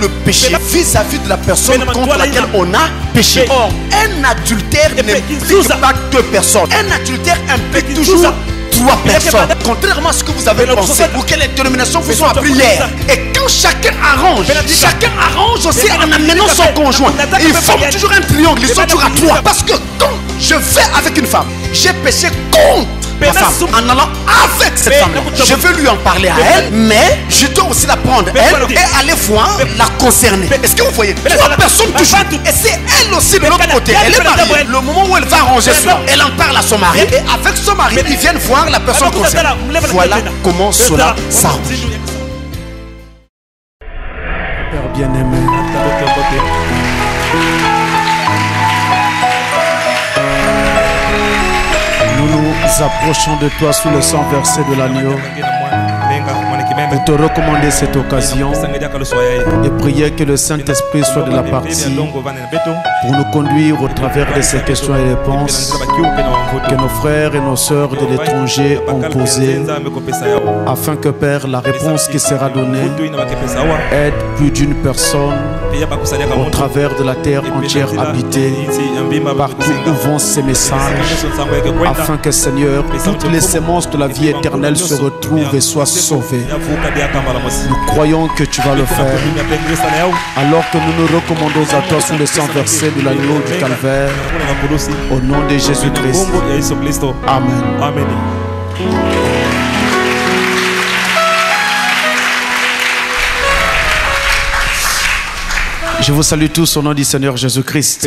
le péché vis-à-vis de la personne contre laquelle on a péché. Or, un adultère n'implique pas deux personnes. Un adultère implique toujours trois personnes. Contrairement à ce que vous avez pensé ou quelle dénomination vous ont appris hier. Et quand chacun arrange aussi en amenant son conjoint. Il forme toujours un triangle, ils sont toujours à trois. Parce que quand je vais avec une femme, j'ai péché contre ma femme en allant avec cette femme-là. Je veux lui en parler à elle, mais je dois aussi la prendre elle et aller voir la concerner. Est-ce que vous voyez? Trois personnes toujours. Et c'est elle aussi de l'autre côté. Elle est mariée. Le moment où elle va arranger cela, elle en parle à son mari. Et avec son mari, ils viennent voir la personne concernée. Voilà comment cela s'arrange. Père bien-aimé, nous approchons de toi sous le sang versé de l'agneau pour te recommander cette occasion et prier que le Saint-Esprit soit de la partie pour nous conduire au travers de ces questions et réponses que nos frères et nos sœurs de l'étranger ont posées, afin que, Père, la réponse qui sera donnée aide plus d'une personne au travers de la terre entière habitée, partout où vont ces messages, afin que, Seigneur, toutes les semences de la vie éternelle se retrouvent et soient sauvées. Nous croyons que tu vas le faire, alors que nous nous recommandons à toi sous le sang versé de l'agneau du calvaire, au nom de Jésus-Christ. Amen. Amen. Je vous salue tous au nom du Seigneur Jésus-Christ.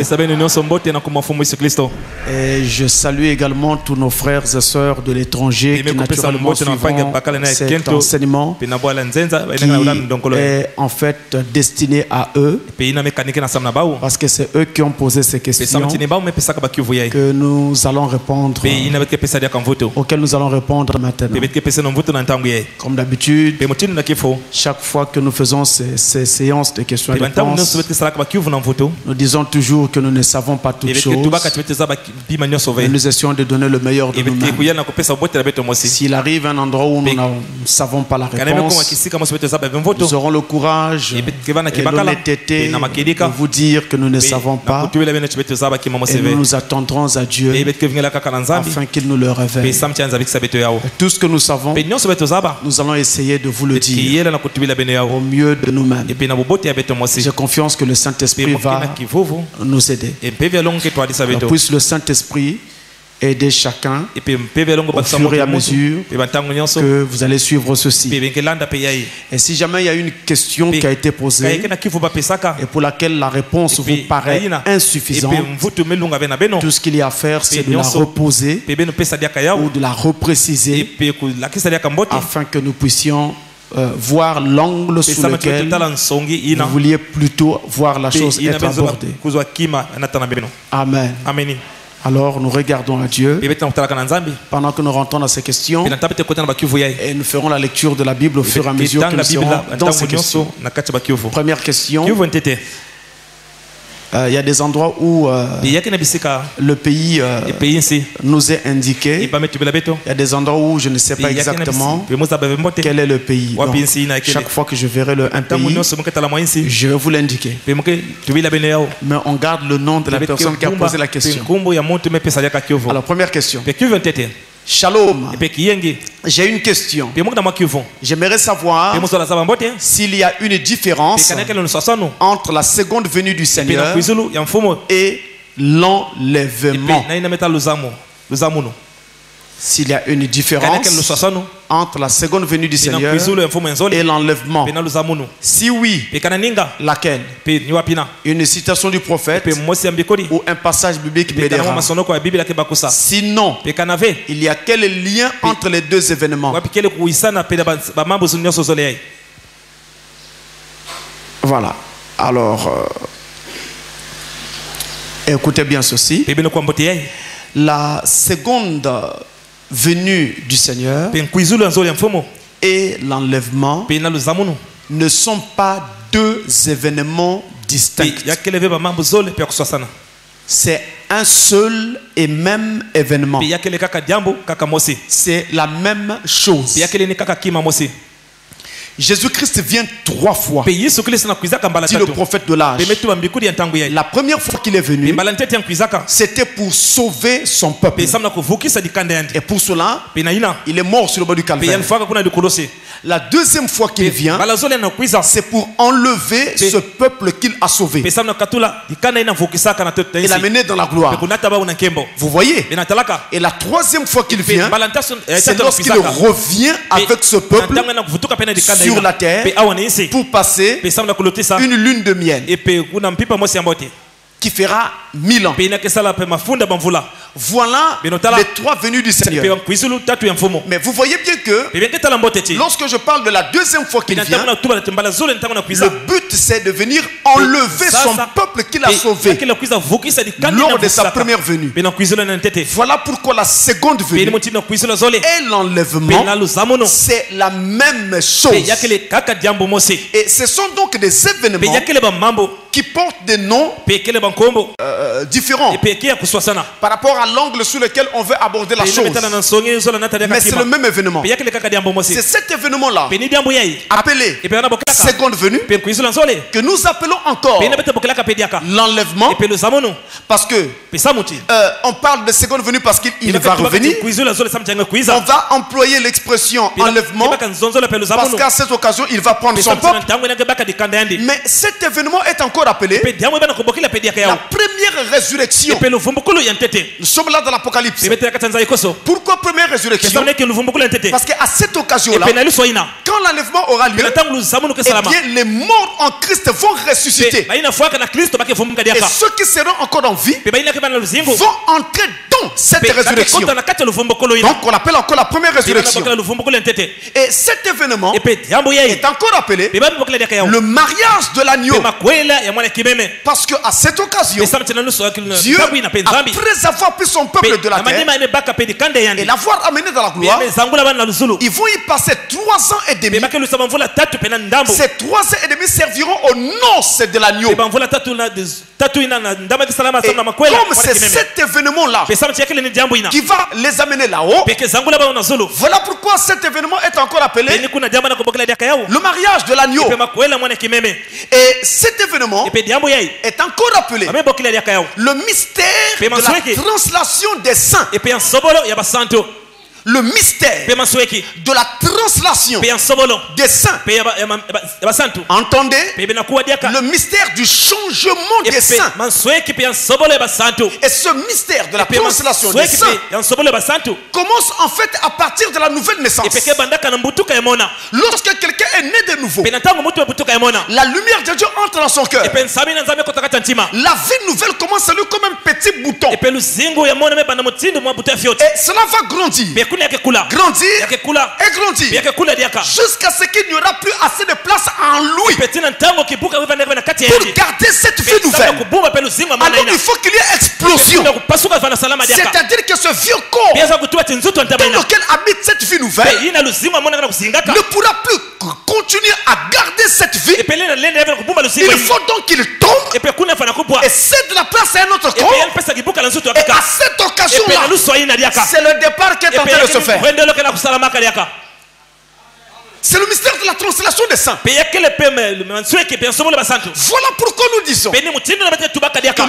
Et je salue également tous nos frères et sœurs de l'étranger qui naturellement suivront cet enseignement qui est en fait destiné à eux, parce que c'est eux qui ont posé ces questions que nous allons répondre, auxquelles nous allons répondre maintenant. Comme d'habitude, chaque fois que nous faisons ces séances de questions et réponses, nous disons toujours que nous ne savons pas toutes choses, mais nous essayons de donner le meilleur de nous-mêmes. S'il arrive un endroit où nous ne savons pas la réponse, nous aurons le courage et l'honnêteté de vous dire que nous ne savons pas, et nous nous attendrons à Dieu afin qu'il nous le révèle. Tout ce que nous savons, nous allons essayer de vous le dire au mieux de nous-mêmes. J'ai confiance que le Saint-Esprit va nous aider. Alors, puisse le Saint-Esprit aider chacun au fur et à mesure que vous allez suivre ceci. Et si jamais il y a une question qui a été posée et pour laquelle la réponse vous paraît insuffisante, tout ce qu'il y a à faire, c'est de la reposer ou de la repréciser afin que nous puissions voir l'angle sous lequel vous vouliez plutôt voir la chose être abordée. Amen. Alors nous regardons à Dieu pendant que nous rentrons dans ces questions et nous ferons la lecture de la Bible au fur et à mesure que nous serons dans ces questions. Première question. Il y a des endroits où le pays nous est indiqué. Il y a des endroits où je ne sais pas exactement quel est le pays. Donc, chaque fois que je verrai un pays, je vais vous l'indiquer. Mais on garde le nom de la personne qui a posé la question. Alors, première question. Shalom. J'ai une question. J'aimerais savoir s'il y a une différence entre la seconde venue du Seigneur et l'enlèvement. S'il y a une différence entre la seconde venue du Seigneur et l'enlèvement. Si oui, laquelle? Une citation du prophète ou un passage biblique m'aidera. Sinon, il y a quel lien entre les deux événements? Voilà. Alors, écoutez bien ceci. La seconde venue du Seigneur et l'enlèvement ne sont pas deux événements distincts. C'est un seul et même événement. C'est la même chose. Jésus-Christ vient 3 fois. Dit le prophète de l'âge. La première fois qu'il est venu, c'était pour sauver son peuple. Et pour cela, il est mort sur le bord du calvaire. La deuxième fois qu'il vient, c'est pour enlever ce peuple qu'il a sauvé et l'amener dans la gloire. Vous voyez? Et la troisième fois qu'il vient, c'est lorsqu'il revient avec ce peuple sur la terre pour passer une lune de miel qui fera 1000 ans. Voilà les 3 venues du Seigneur. Mais vous voyez bien que lorsque je parle de la deuxième fois qu'il vient, le but c'est de venir enlever son peuple qu'il a sauvé lors de sa première venue. Voilà pourquoi la seconde venue et l'enlèvement, c'est la même chose. Et ce sont donc des événements qui portent des noms différents par rapport à l'angle sur lequel on veut aborder la chose. Mais c'est le même événement. C'est cet événement-là appelé seconde venue que nous appelons encore l'enlèvement, parce que on parle de seconde venue parce qu'il va revenir. On va employer l'expression enlèvement parce qu'à cette occasion il va prendre son peuple. Mais cet événement est encore appelé la première résurrection. Nous sommes là dans l'Apocalypse. Pourquoi première résurrection? Parce qu'à cette occasion-là, quand l'enlèvement aura lieu, eh bien, les morts en Christ vont ressusciter. Et ceux qui seront encore en vie vont entrer dans cette résurrection. Donc on l'appelle encore la première résurrection. Et cet événement est encore appelé le mariage de l'agneau. Parce qu'à cette occasion, Dieu, après avoir pris son peuple de la terre et l'avoir amené dans la gloire, ils vont y passer 3 ans et demi. Ces 3 ans et demi serviront aux noces de l'agneau. Et comme c'est cet événement-là qui va les amener là-haut, voilà pourquoi cet événement est encore appelé le mariage de l'agneau. Et cet événement est encore appelé le mystère de la translation des saints. Le mystère de la translation des saints. Entendez? Le mystère du changement des saints. Et ce mystère de la translation des saints commence en fait à partir de la nouvelle naissance. Lorsque quelqu'un est né de nouveau, la lumière de Dieu entre dans son cœur. La vie nouvelle commence à lui comme un petit bouton. Et cela va grandir. Grandir et grandir jusqu'à ce qu'il n'y aura plus assez de place en lui pour garder cette vie nouvelle. Alors il faut qu'il y ait explosion. C'est-à-dire que ce vieux corps dans lequel habite cette vie nouvelle ne pourra plus continuer à garder cette vie. Il faut donc qu'il tombe et cède la place à un autre corps. Et à cette occasion-là, c'est le départ qui est en train de se faire. C'est le mystère de la translation des saints. Voilà pourquoi nous disons que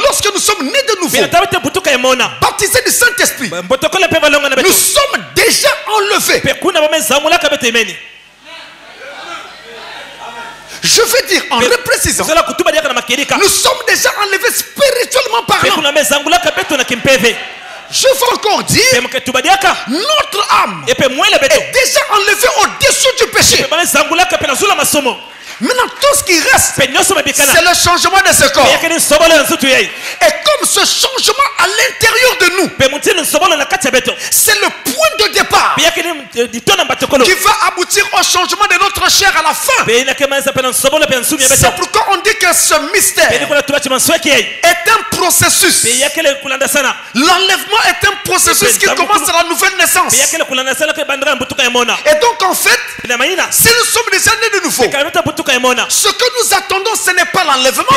lorsque nous sommes nés de nouveau, baptisés du Saint-Esprit, nous sommes déjà enlevés. Je veux dire en reprécisant, nous sommes déjà enlevés spirituellement parlant. Je veux encore dire, notre âme est déjà enlevée au-dessus du péché. Maintenant, tout ce qui reste, c'est le changement de ce corps. Et comme ce changement à l'intérieur de nous, c'est le point de départ qui va aboutir au changement de notre chair à la fin. C'est pourquoi on dit que ce mystère est un processus. L'enlèvement est un processus qui commence à la nouvelle naissance. Et donc en fait, si nous sommes déjà nés de nouveau, ce que nous attendons, ce n'est pas l'enlèvement,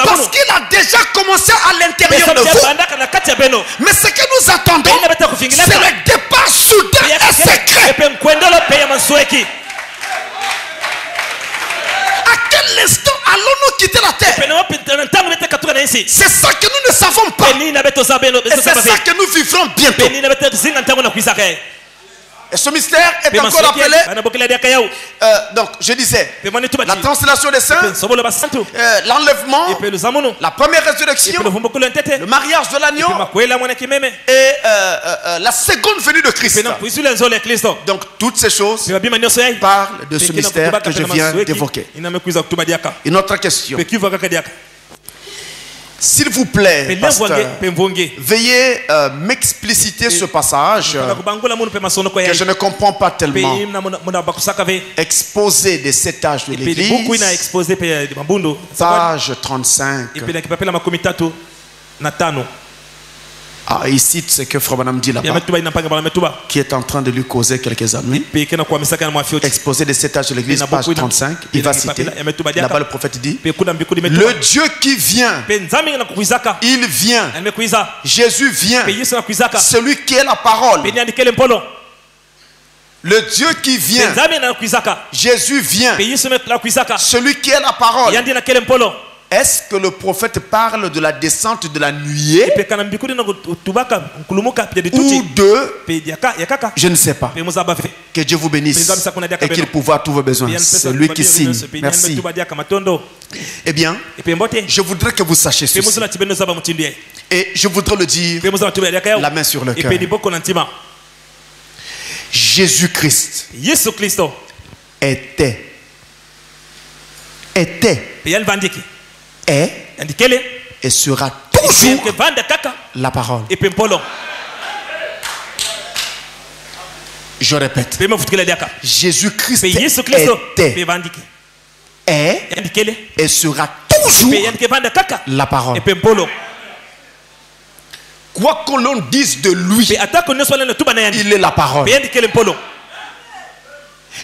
parce qu'il a déjà commencé à l'intérieur de vous. Mais ce que nous attendons, c'est le départ soudain et secret. instant allons-nous quitter la terre? C'est ça que nous ne savons pas. Et c'est ça que nous vivrons bientôt. Et ce mystère est encore appelé. Donc, je disais, la translation des saints, l'enlèvement, la première résurrection, le mariage de l'agneau et la seconde venue de Christ. Donc, toutes ces choses parlent de ce mystère que je viens d'évoquer. Une autre question. S'il vous plaît, pasteur, veuillez m'expliciter ce passage que je ne comprends pas tellement. Exposé des 7 âges de l'Église, page 35. Ah, ici, c'est que Frère Branham dit là-bas, qui est en train de lui causer quelques années. Exposé des 7 âges de l'Église, page 35. Il va citer. Là-bas, le prophète dit, le Dieu qui vient, il vient. Jésus vient. Celui qui est la parole. Le Dieu qui vient. Jésus vient. Celui qui est la parole. Est-ce que le prophète parle de la descente de la nuée ou de... Je ne sais pas. Que Dieu vous bénisse et qu'il pourvoie tous vos besoins. C'est lui qui signe. Merci. Eh bien, je voudrais que vous sachiez ceci. Et je voudrais le dire, la main sur le cœur. Jésus-Christ était et sera toujours la parole. Je répète, Jésus-Christ était et sera toujours la parole. Quoi qu'on l'on dise de lui, il est la parole.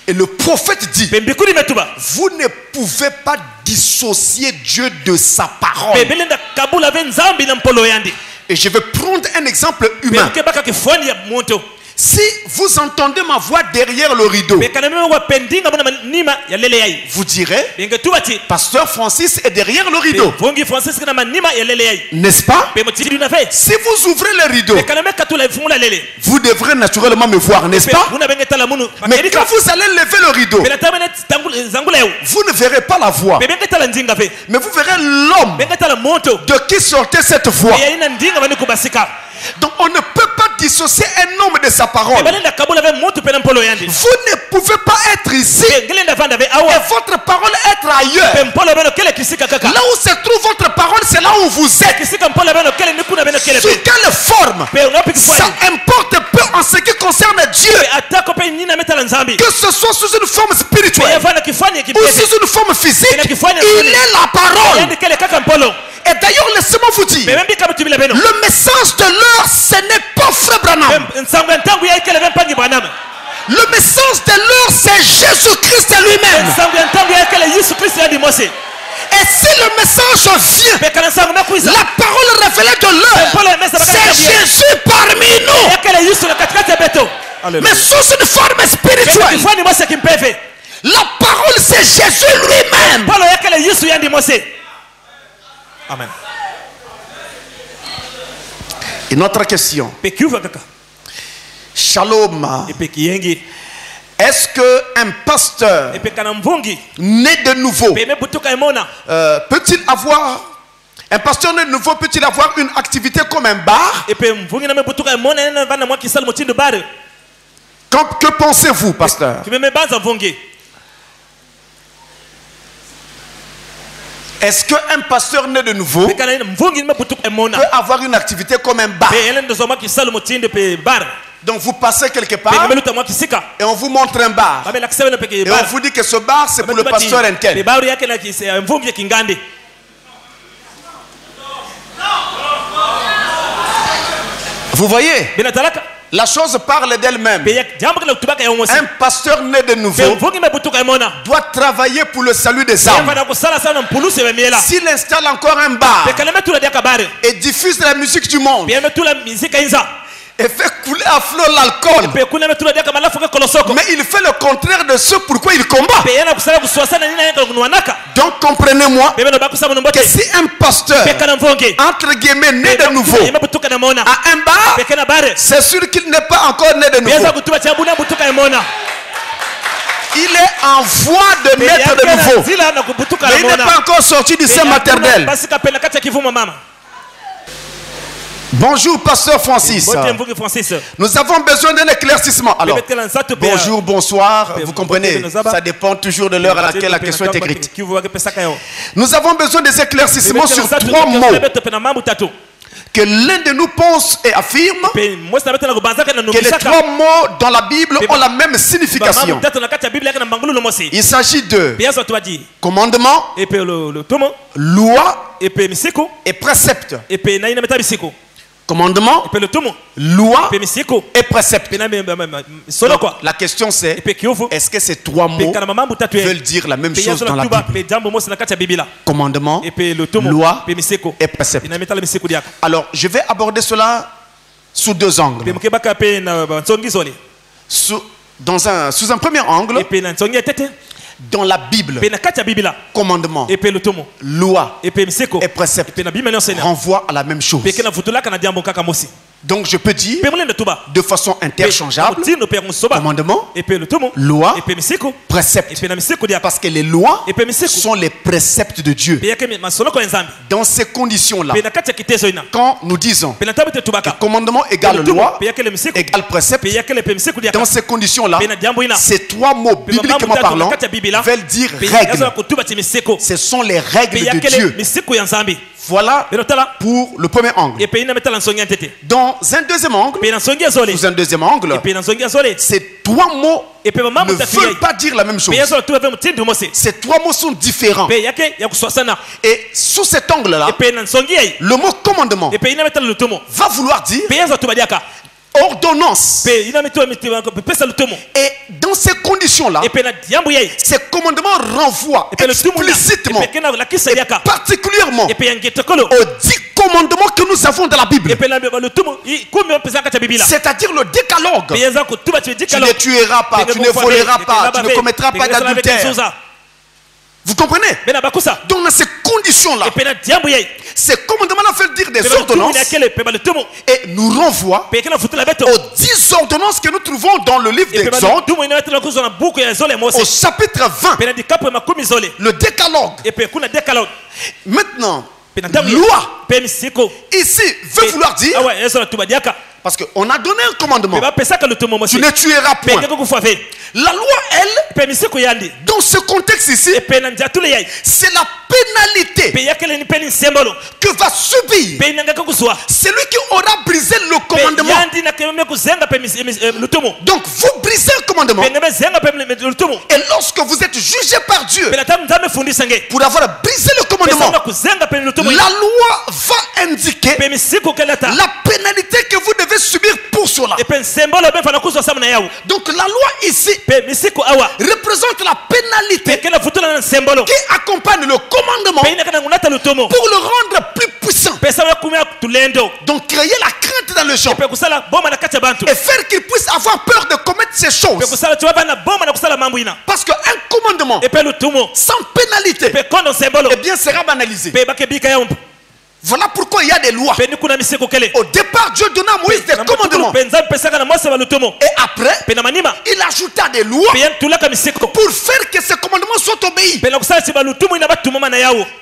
Et le prophète dit, vous ne pouvez pas dissocier Dieu de sa parole. Et je vais prendre un exemple humain. Si vous entendez ma voix derrière le rideau, vous direz, Pasteur Francis est derrière le rideau. N'est-ce pas? Si vous ouvrez le rideau, vous devrez naturellement me voir, n'est-ce pas? Mais quand vous allez lever le rideau, vous ne verrez pas la voix, mais vous verrez l'homme de qui sortait cette voix. Donc on ne peut pas dissocier un homme de sa parole. Vous ne pouvez pas être ici et votre parole être ailleurs. Là où se trouve votre parole, c'est là où vous êtes. Sous quelle forme, ça importe peu en ce qui concerne Dieu. Que ce soit sous une forme spirituelle ou sous une forme physique, il est la parole. Et d'ailleurs, laissez-moi vous dire, le message de l'heure, ce n'est pas Frère Branham. Le message de l'heure, c'est Jésus-Christ lui-même. Et si le message vient, la parole révélée de l'heure, c'est Jésus parmi nous. Mais sous une forme spirituelle, la parole, c'est Jésus lui-même. Amen. Une autre question. Shalom. Est-ce qu'un pasteur né de nouveau peut-il avoir, un pasteur né de nouveau peut-il avoir une activité comme un bar? Que pensez-vous, pasteur? Est-ce qu'un pasteur né de nouveau peut avoir une activité comme un bar? Donc vous passez quelque part et on vous montre un bar. Et on vous dit que ce bar c'est pour le pasteur Enkel. Vous voyez? La chose parle d'elle-même. Un pasteur né de nouveau doit travailler pour le salut des âmes. S'il installe encore un bar et diffuse la musique du monde, et fait couler à flot l'alcool. Mais il fait le contraire de ce pourquoi il combat. Donc comprenez-moi que si un pasteur, entre guillemets, né de nouveau, à un bar, c'est sûr qu'il n'est pas encore né de nouveau. Il est en voie de naître de nouveau. Mais il n'est pas encore sorti du sein maternel. Bonjour, pasteur Francis. Nous avons besoin d'un éclaircissement. Alors, bonjour, bonsoir. Vous comprenez, ça dépend toujours de l'heure à laquelle la question est écrite. Nous avons besoin des éclaircissements sur 3 mots que l'un de nous pense et affirme que les 3 mots dans la Bible ont la même signification. Il s'agit de commandement, loi et précepte. Commandement, loi et précepte. Donc, la question c'est, est-ce que ces 3 mots veulent dire la même chose dans la Bible? Commandement, loi et précepte. Alors, je vais aborder cela sous 2 angles. Sous un premier angle, dans la Bible, commandement, loi et précepte renvoient à la même chose. Donc je peux dire de façon interchangeable commandement, loi, précepte. Parce que les lois sont les préceptes de Dieu. Dans ces conditions-là, quand nous disons que commandement égale loi égale précepte, dans ces conditions-là, ces 3 mots bibliquement parlant veulent dire règles. Ce sont les règles de Dieu. Voilà pour le premier angle. Dans un deuxième angle, sous un deuxième angle, ces 3 mots ne veulent pas dire la même chose. Ces 3 mots sont différents. Et sous cet angle-là, le mot commandement va vouloir dire ordonnance. Et dans ces conditions-là, ces commandements renvoient explicitement et particulièrement aux 10 commandements que nous avons dans la Bible. C'est-à-dire le décalogue. Tu ne tueras pas, tu ne voleras pas, tu ne commettras pas d'adultère. Vous comprenez? Donc dans ces conditions-là, ces commandements-là veulent dire des ordonnances et nous renvoient aux 10 ordonnances que nous trouvons dans le livre d'Exode au chapitre 20, le décalogue. Maintenant, loi ici veut vouloir dire, parce qu'on a donné un commandement, tu ne tueras point. La loi, elle, dans ce contexte ici, c'est la pénalité que va subir celui qui aura brisé le commandement. Donc vous brisez le commandement, et lorsque vous êtes jugé par Dieu pour avoir brisé le commandement, la loi va indiquer la pénalité que vous devez subir pour cela. Donc la loi ici représente la pénalité qui accompagne le commandement pour le rendre plus puissant. Donc créer la crainte dans le champ et faire qu'il puisse avoir peur de commettre ces choses. Parce qu'un commandement sans pénalité, eh bien, sera banalisé. Voilà pourquoi il y a des lois. Au départ, Dieu donna à Moïse des commandements. Et après, il ajouta des lois pour faire que ces commandements soient obéis.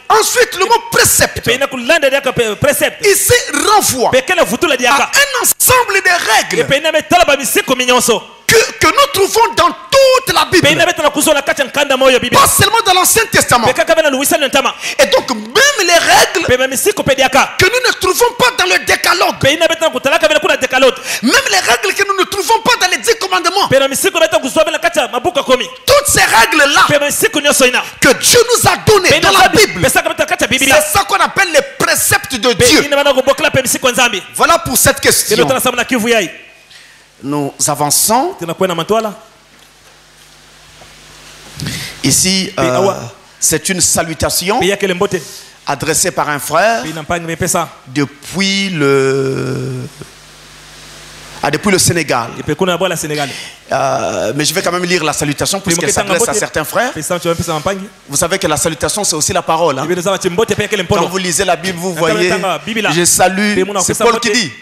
Ensuite, le mot précepte ici renvoie à un ensemble de règles que nous trouvons dans toute la Bible, pas seulement dans l'Ancien Testament. Et donc même les règles que nous ne trouvons pas dans le décalogue, même les règles que nous ne trouvons pas dans les 10 commandements, toutes ces règles là que Dieu nous a données dans la Bible, c'est ça qu'on appelle les préceptes de Dieu. Voilà pour cette question. Nous avançons. Ici, c'est une salutation adressée par un frère depuis le depuis le Sénégal. Mais je vais quand même lire la salutation puisqu'elle s'adresse à certains frères. Vous savez que la salutation c'est aussi la parole. Hein? Quand vous lisez la Bible, vous voyez, je salue, c'est Paul qui dit,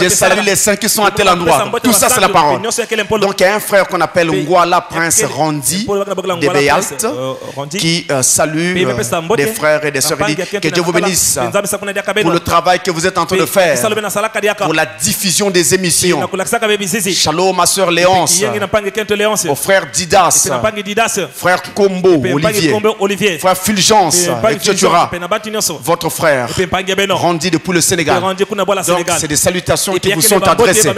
je salue les saints qui sont à tel endroit. Tout ça c'est la parole. Donc il y a un frère qu'on appelle Ngwala Prince Rondi de Béalt qui salue des frères et des sœurs. Il dit que Dieu vous bénisse pour le travail que vous êtes en train de faire, pour la diffusion des émissions. Shalom ma sœur Léonce, au frère Didas, frère Combo Olivier, frère Fulgence etc. Votre frère Rondi depuis le Sénégal. Donc c'est des salutations qui vous sont adressées.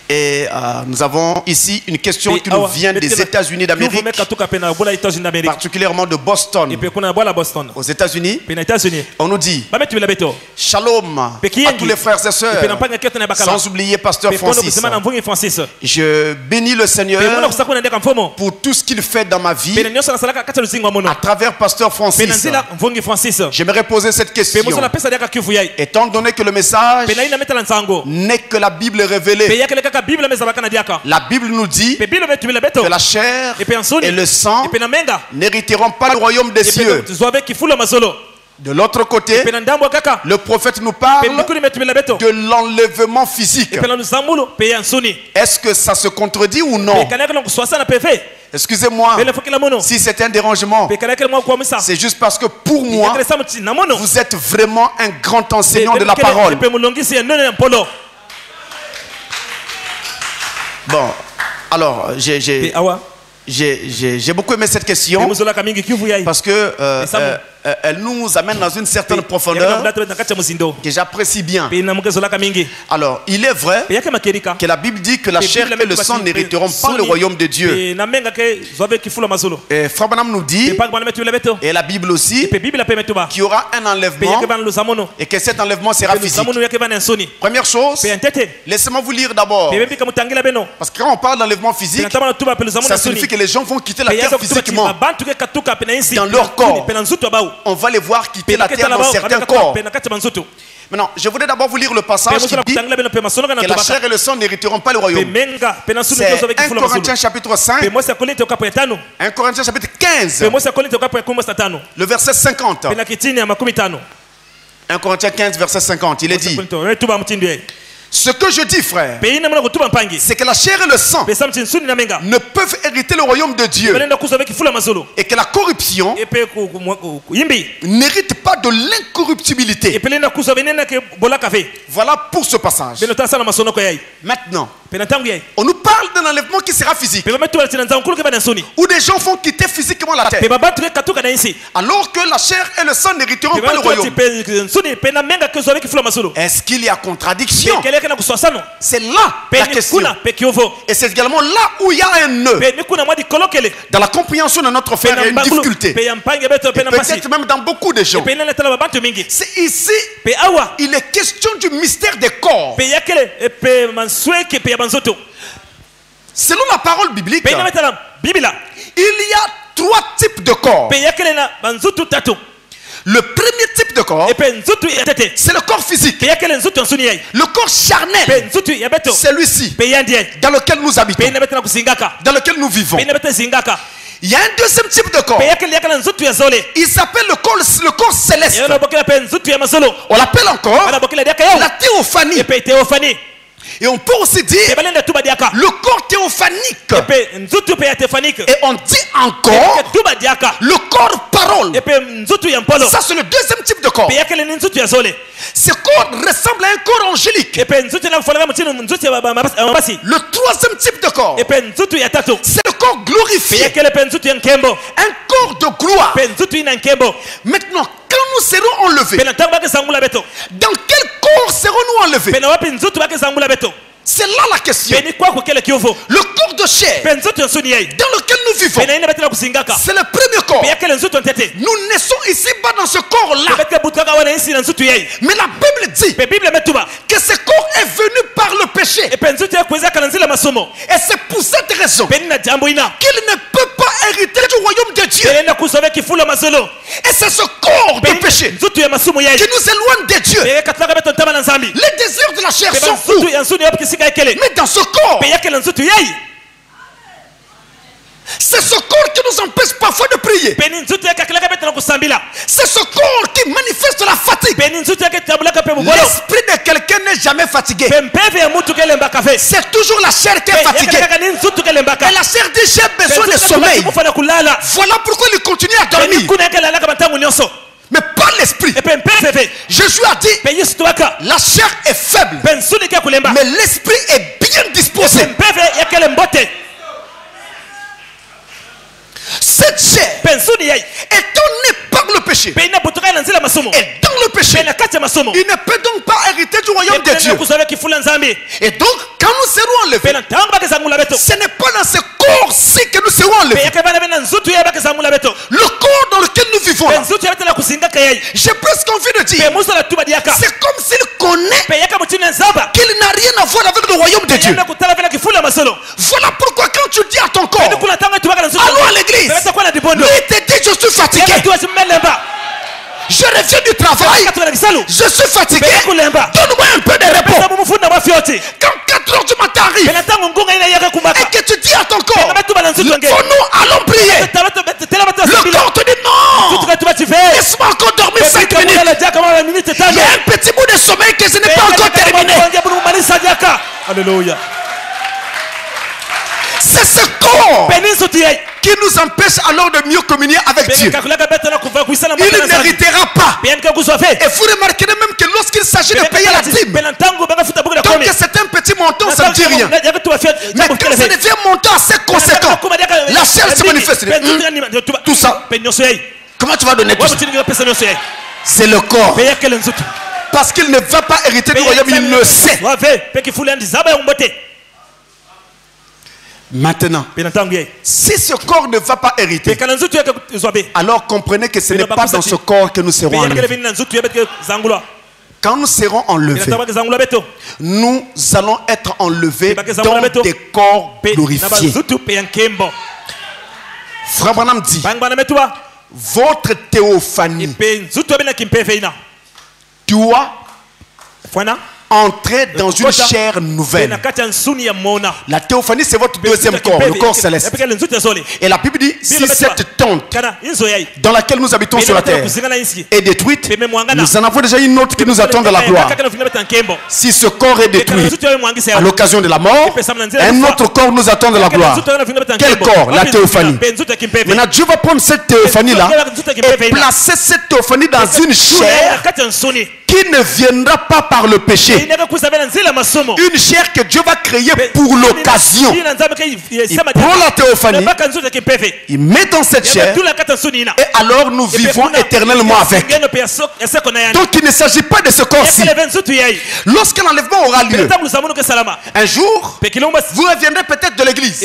Et nous avons ici une question qui nous vient des États-Unis d'Amérique, particulièrement de Boston, aux États-Unis. On nous dit Shalom à tous les frères et sœurs, sans oublier Pasteur Francis. Je bénis le Seigneur pour tout ce qu'il fait dans ma vie à travers Pasteur Francis. J'aimerais poser cette question. Étant donné que le message n'est que la Bible révélée, la Bible nous dit que la chair et le sang n'hériteront pas le royaume des cieux. De l'autre côté, le prophète nous parle de l'enlèvement physique. Est-ce que ça se contredit ou non? Excusez-moi si c'est un dérangement. C'est juste parce que pour moi, vous êtes vraiment un grand enseignant de la parole. Bon, alors j'ai beaucoup aimé cette question parce que elle nous amène dans une certaine profondeur que j'apprécie bien. Alors, il est vrai que la Bible dit que la chair et le sang n'hériteront pas le royaume de Dieu. Et Frère Branham nous dit, et la Bible aussi, qu'il y aura un enlèvement et que cet enlèvement sera physique. Première chose, laissez-moi vous lire d'abord. Parce que quand on parle d'enlèvement physique, ça signifie que les gens vont quitter la terre physiquement dans leur corps. On va les voir quitter la terre dans certains corps. Maintenant, je voudrais d'abord vous lire le passage qui dit que la chair et le sang n'hériteront pas le royaume. C'est 1 Corinthiens chapitre 5, 1 Corinthiens chapitre 15, le verset 50. 1 Corinthiens 15, verset 50, il est dit: ce que je dis, frère, c'est que la chair et le sang ne peuvent hériter le royaume de Dieu, et que la corruption n'hérite pas de l'incorruptibilité. Voilà pour ce passage. Maintenant, on nous parle d'un enlèvement qui sera physique, où des gens vont quitter physiquement la terre, alors que la chair et le sang n'hériteront pas le royaume. Est-ce qu'il y a contradiction? C'est là la question. Et c'est également là où il y a un nœud. Dans la compréhension de notre frère, il y a une difficulté. Et peut-être même dans beaucoup de gens. C'est ici, il est question du mystère des corps. Selon la parole biblique, il y a 3 types de corps. Le premier type de corps, c'est le corps physique. Le corps charnel, c'est celui-ci dans lequel nous habitons, dans lequel nous vivons. Il y a un deuxième type de corps. Il s'appelle le corps céleste. On l'appelle encore la théophanie. Et on peut aussi dire le corps théophanique. Et on dit encore le corps parole. Ça c'est le deuxième type de corps. Ce corps ressemble à un corps angélique. Le troisième type de corps, c'est le corps glorifié. Un corps de gloire. Maintenant, quand nous serons enlevés, dans quel corps serons-nous enlevés? C'est là la question. Le corps de chair dans lequel nous vivons, c'est le premier corps. Nous naissons ici-bas dans ce corps-là. Mais la Bible dit que ce corps est venu par le péché. Et c'est pour cette raison qu'il ne peut pas hériter du royaume de Dieu. Et c'est ce corps de péché qui nous éloigne de Dieu. Les désirs de la chair sont où? Mais dans ce corps. C'est ce corps qui nous empêche parfois de prier. C'est ce corps qui manifeste la fatigue. L'esprit de quelqu'un n'est jamais fatigué. C'est toujours la chair qui est fatiguée. Et la chair dit j'ai besoin de sommeil. Voilà pourquoi il continue à dormir. Mais pas l'esprit. Jésus a dit la chair est faible, mais l'esprit est bien disposé. Cette chair étant née par le péché et dans le péché, il ne peut donc pas hériter du royaume de Dieu. Et donc quand nous serons enlevés, ce n'est pas dans ce corps-ci que nous serons enlevés. Le corps dans lequel nous vivons là, j'ai presque envie de dire, c'est comme s'il connaît qu'il n'a rien à voir avec le royaume de Dieu. Voilà pourquoi quand tu dis à ton corps allons à l'église, lui te dit je suis fatigué, je reviens du travail, je suis fatigué, donne-moi un peu de repos. Quand 4 heures du matin arrive et que tu dis à ton corps nous allons prier, le corps te dit non, laisse-moi encore dormir 5 minutes, il y a un petit bout de sommeil que je n'ai pas encore terminé. Alléluia. C'est ce corps qui nous empêche alors de mieux communier avec Dieu. Il n'héritera pas. Et vous remarquerez même que lorsqu'il s'agit de payer la dîme, tant que c'est un petit montant, ça ne dit rien. Mais quand ça devient un montant assez conséquent, la chair se manifeste. Tout ça, comment tu vas donner tout ça? C'est le corps. Parce qu'il ne va pas hériter du royaume, il le sait. Maintenant, si ce corps ne va pas hériter, alors comprenez que ce n'est pas dans ce corps que nous serons enlevés. Quand nous serons enlevés, nous allons être enlevés dans des corps glorifiés. Frère Branham dit, votre théophanie doit entrer dans une chair nouvelle. La théophanie, c'est votre deuxième corps, le corps céleste. Et la Bible dit, si cette tente dans laquelle nous habitons sur la terre est détruite, nous en avons déjà une autre qui nous attend dans la gloire. Si ce corps est détruit à l'occasion de la mort, un autre corps nous attend dans la gloire. Quel corps? La théophanie. Maintenant, Dieu va prendre cette théophanie-là et placer cette théophanie dans une chair qui ne viendra pas par le péché. Une chair que Dieu va créer pour l'occasion. Il prend la théophanie, il met dans cette chair, et alors nous vivons éternellement avec. Donc il ne s'agit pas de ce corps-ci. Lorsqu'un enlèvement aura lieu, un jour, vous reviendrez peut-être de l'église,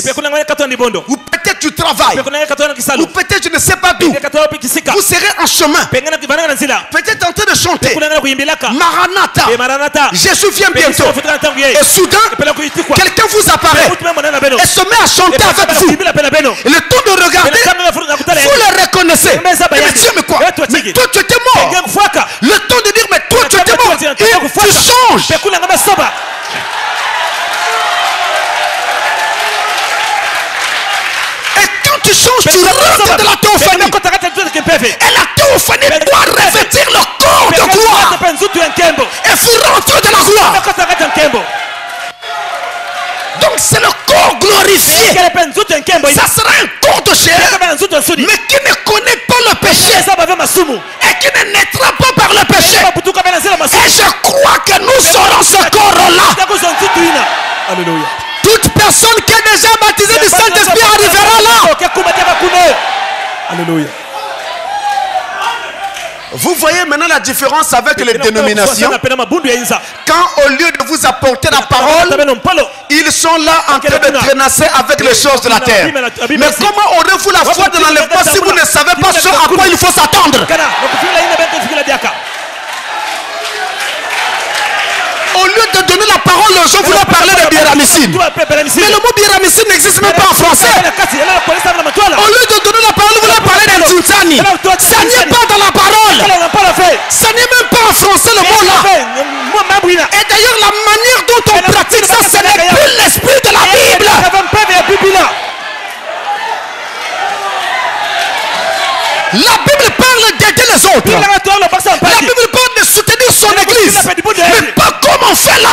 ou peut-être du travail, ou peut-être je ne sais pas d'où. Vous serez en chemin, peut-être en train de chanter Maranatha, Jésus vient bientôt. Et soudain, quelqu'un vous apparaît et se met à chanter avec vous. Et le temps de regarder, vous le reconnaissez. Mais Dieu, mais quoi? Mais toi tu étais mort. Le temps de dire, mais toi tu étais mort. Et tu changes. Et quand tu changes, tu rentres de la théophanie. Et la théophanie doit revêtir le corps de gloire. Et vous rentrez de la gloire. Donc c'est le corps glorifié. Ça sera un corps de chair, mais qui ne connaît pas le péché et qui ne naîtra pas par le péché. Et je crois que nous serons ce corps-là. Alléluia. Toute personne qui est déjà baptisée du Saint-Esprit arrivera là. Alléluia. Vous voyez maintenant la différence avec les dénominations. Quand au lieu de vous apporter la parole, ils sont là en train de traînasser avec les choses de la terre. Mais comment aurez-vous la foi de l'enlèvement si vous ne savez pas ce à quoi il faut s'attendre? Au lieu de donner la parole aux gens, vous leur parlez de biéramicine. Mais le mot biéramicine n'existe même pas en français. Au lieu de donner la parole, vous leur parlez de Tsuntsani. Ça n'est pas dans la parole. Ça n'est même pas en français le mot là. Et d'ailleurs, la manière dont on pratique ça, ce n'est plus l'esprit de la Bible. La Bible parle d'aider les autres. La Bible parle de soutenir son église. Mais pas comme on fait là.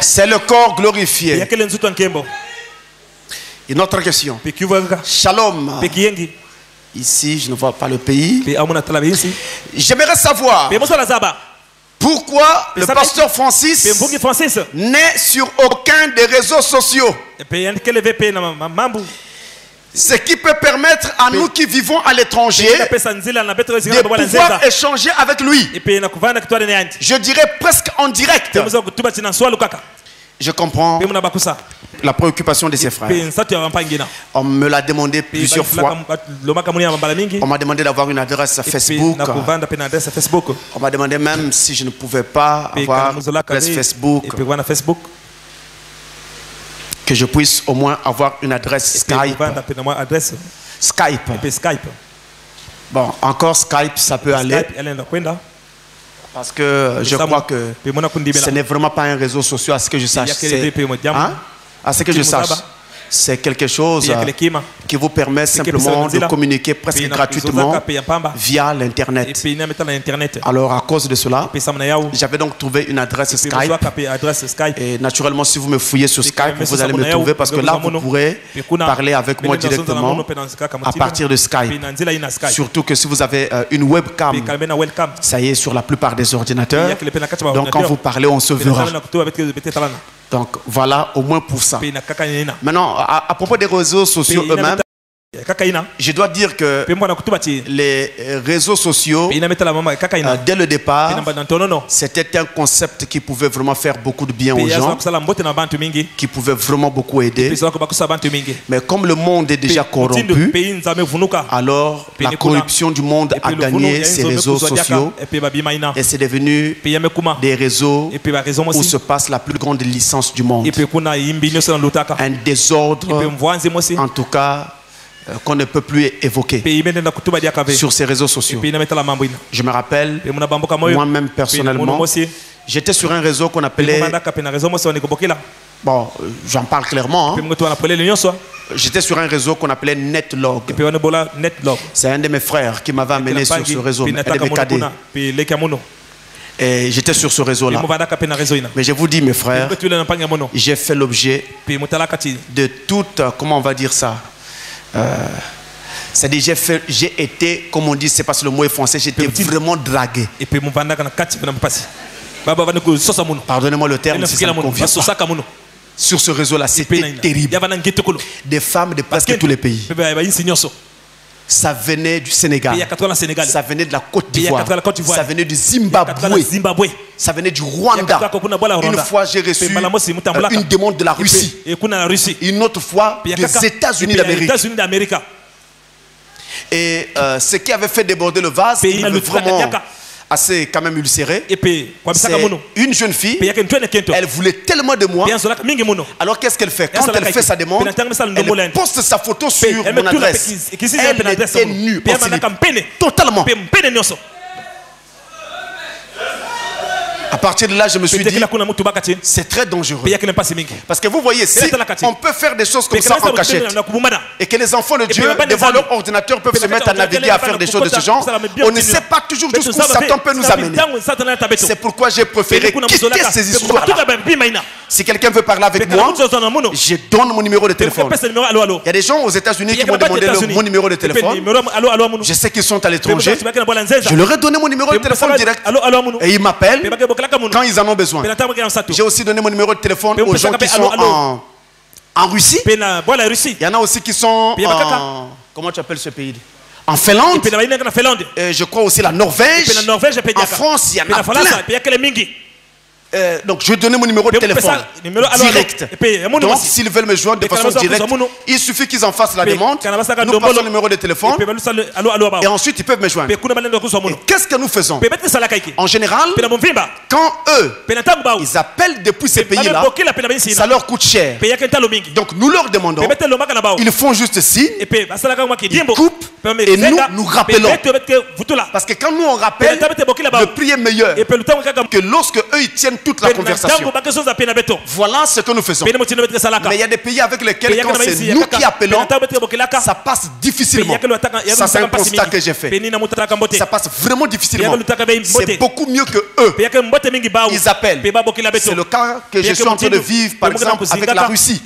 C'est le corps glorifié. Une autre question. Shalom. Ici, je ne vois pas le pays. J'aimerais savoir pourquoi le pasteur Francis n'est sur aucun des réseaux sociaux. Ce qui peut permettre à nous qui vivons à l'étranger de pouvoir échanger avec lui. Je dirais presque en direct. Je comprends la préoccupation de ses frères. On me l'a demandé plusieurs fois. On m'a demandé d'avoir une adresse Facebook. On m'a demandé même si je ne pouvais pas avoir une adresse Facebook, que je puisse au moins avoir une adresse Skype. Skype. Bon, encore Skype, ça peut aller. Parce que je crois que ce n'est vraiment pas un réseau social, à ce que je sache. À ce que je sache, c'est quelque chose qui vous permet simplement de communiquer presque gratuitement via l'Internet. Alors à cause de cela, j'avais donc trouvé une adresse Skype. Et naturellement, si vous me fouillez sur Skype, vous allez me trouver parce que là, vous pourrez parler avec moi directement à partir de Skype. Surtout que si vous avez une webcam, ça y est sur la plupart des ordinateurs. Donc quand vous parlez, on se verra. Donc voilà au moins pour ça. Maintenant, à propos des réseaux sociaux eux-mêmes, je dois dire que les réseaux sociaux, dès le départ, c'était un concept qui pouvait vraiment faire beaucoup de bien aux gens, qui pouvait vraiment beaucoup aider. Mais comme le monde est déjà corrompu, alors la corruption du monde a gagné ces réseaux sociaux et c'est devenu des réseaux où se passe la plus grande licence du monde. Un désordre, en tout cas, qu'on ne peut plus évoquer sur ces réseaux sociaux. Je me rappelle, moi-même personnellement, j'étais sur un réseau qu'on appelait... Bon, j'en parle clairement. J'étais sur un réseau qu'on appelait Netlog. C'est un de mes frères qui m'avait amené sur ce réseau, un de mes cadets. Et j'étais sur ce réseau-là. Mais je vous dis, mes frères, j'ai fait l'objet de toute, comment on va dire ça, c'est-à-dire j'ai été, comme on dit, c'est parce que le mot est français, j'étais vraiment dragué. Pardonnez-moi le terme, si ça ne convient pas. Sur ce réseau-là, c'était terrible. Des femmes de presque tous les pays. Ça venait du Sénégal, ça venait de la Côte d'Ivoire, ça venait du Zimbabwe, ça venait du Rwanda. Une fois, j'ai reçu une demande de la Russie. Une autre fois, des États-Unis d'Amérique. Et ce qui avait fait déborder le vase, vraiment assez quand même ulcéré, c'est une jeune fille. Elle voulait tellement de moi. Alors qu'est-ce qu'elle fait? Quand elle fait sa demande, elle poste sa photo sur mon adresse. Elle était nue, totalement. À partir de là, je me suis dit, c'est très dangereux. Parce que vous voyez, si on peut faire des choses comme ça en cachette, et que les enfants de Dieu, devant leur ordinateur, peuvent se mettre à naviguer, à faire des choses de ce genre, on ne sait pas toujours jusqu'où Satan peut nous amener. C'est pourquoi j'ai préféré quitter ces histoires-là. Si quelqu'un veut parler avec moi, je donne mon numéro de téléphone. Il y a des gens aux États-Unis qui m'ont demandé mon numéro de téléphone. Je sais qu'ils sont à l'étranger. Je leur ai donné mon numéro de téléphone direct. Et ils m'appellent quand ils en ont besoin. J'ai aussi donné mon numéro de téléphone aux gens qui sont En Russie. Il y en a aussi qui sont en... Comment tu appelles ce pays? En Finlande. Je crois aussi la Norvège. En France, il y en a plein. Donc je vais donner mon numéro de téléphone direct. Donc s'ils veulent me joindre de façon directe, il suffit qu'ils en fassent la demande. Nous passons le numéro de téléphone et ensuite ils peuvent me joindre. Et qu'est-ce que nous faisons? En général, quand eux ils appellent depuis ces pays-là, ça leur coûte cher. Donc nous leur demandons, ils font juste signe, ils coupent et nous rappelons. Parce que quand nous on rappelle, le prix est meilleur que lorsque eux ils tiennent toute la conversation. Voilà ce que nous faisons. Mais il y a des pays avec lesquels quand c'est nous qui appelons, ça passe difficilement. Ça c'est un constat que j'ai fait. Ça passe vraiment difficilement. C'est beaucoup mieux que eux. Ils appellent. C'est le cas que je suis en train de vivre par exemple avec la Russie.